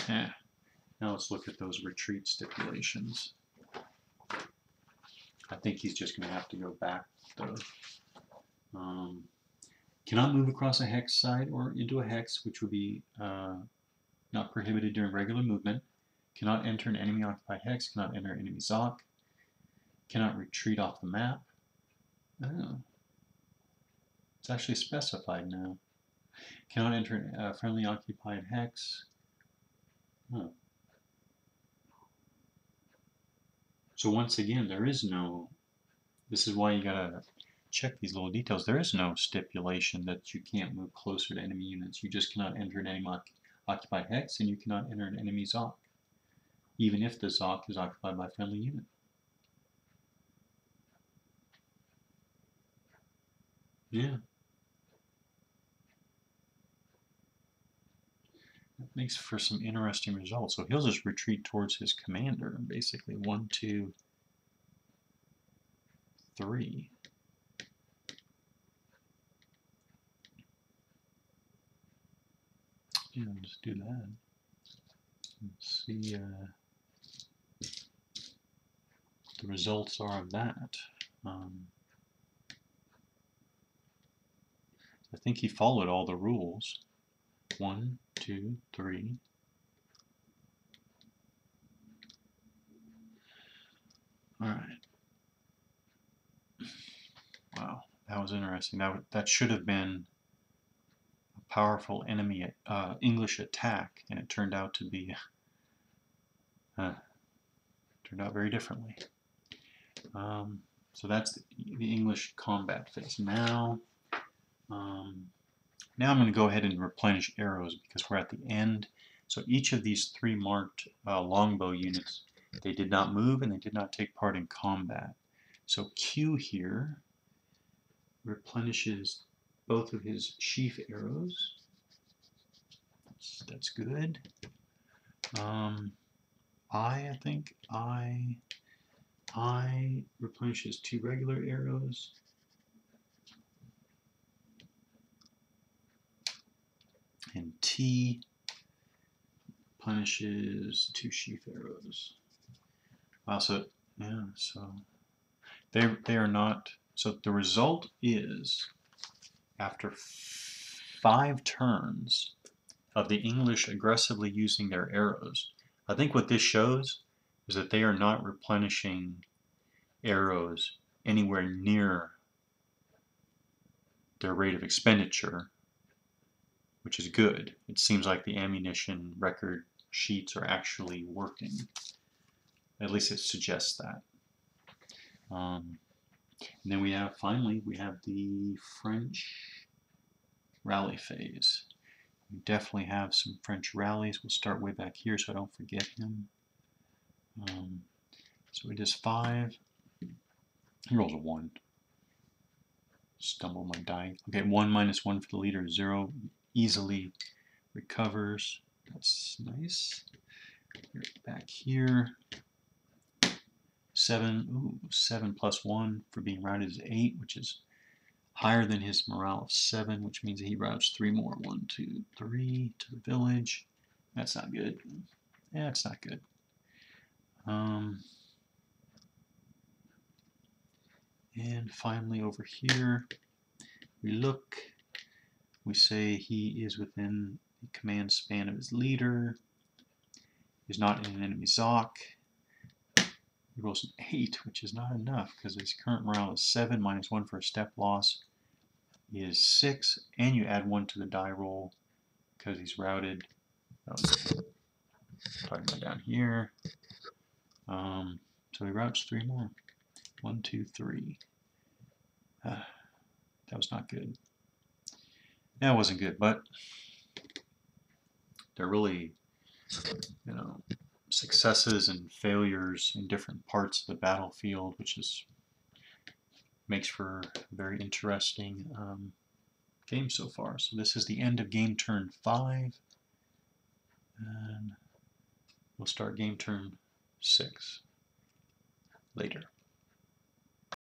Now let's look at those retreat stipulations. I think he's just going to have to go back, though. Cannot move across a hex side or into a hex, which would be not prohibited during regular movement. Cannot enter an enemy-occupied hex. Cannot enter enemy Zoc. Cannot retreat off the map. Oh. It's actually specified now. Cannot enter a friendly occupied hex. Oh. So once again, there is no... This is why you gotta check these little details. There is no stipulation that you can't move closer to enemy units. You just cannot enter an enemy occupied hex, and you cannot enter an enemy Zoc, even if the Zoc is occupied by a friendly unit. Yeah. That makes for some interesting results. So he'll just retreat towards his commander, basically 1, 2, 3. Yeah, just do that. Let's see what the results are of that. I think he followed all the rules. 1, 2, 3. All right. Wow, that was interesting. That should have been a powerful enemy English attack, and it turned out to be turned out very differently. So that's the English combat phase. Now I'm going to go ahead and replenish arrows because we're at the end. So each of these 3 marked longbow units, they did not move and they did not take part in combat. So Q here replenishes both of his sheaf arrows. That's good. I think I replenishes 2 regular arrows. And T punishes 2 sheaf arrows. Also, yeah, so they are not. So the result is, after 5 turns of the English aggressively using their arrows, I think what this shows is that they are not replenishing arrows anywhere near their rate of expenditure, which is good. It seems like the ammunition record sheets are actually working. At least it suggests that. And then we have, finally, we have the French rally phase. We definitely have some French rallies. We'll start way back here so I don't forget him. So he does 5. He rolls a 1. Stumble my die. Okay, 1 minus 1 for the leader, 0. Easily recovers. That's nice. Back here. 7. Ooh, 7 plus 1 for being routed is 8, which is higher than his morale of 7, which means that he routes 3 more. 1, 2, 3 to the village. That's not good. Yeah, it's not good. And finally over here, we look, we say he is within the command span of his leader. He's not in an enemy Zoc. He rolls an 8, which is not enough because his current morale is 7, minus 1 for a step loss is 6, and you add 1 to the die roll because he's routed. Talking about down here. So he routes 3 more. 1, 2, 3. That was not good. That wasn't good, but they're really, successes and failures in different parts of the battlefield, which is makes for a very interesting game so far. So this is the end of game turn 5, and we'll start game turn 6 later.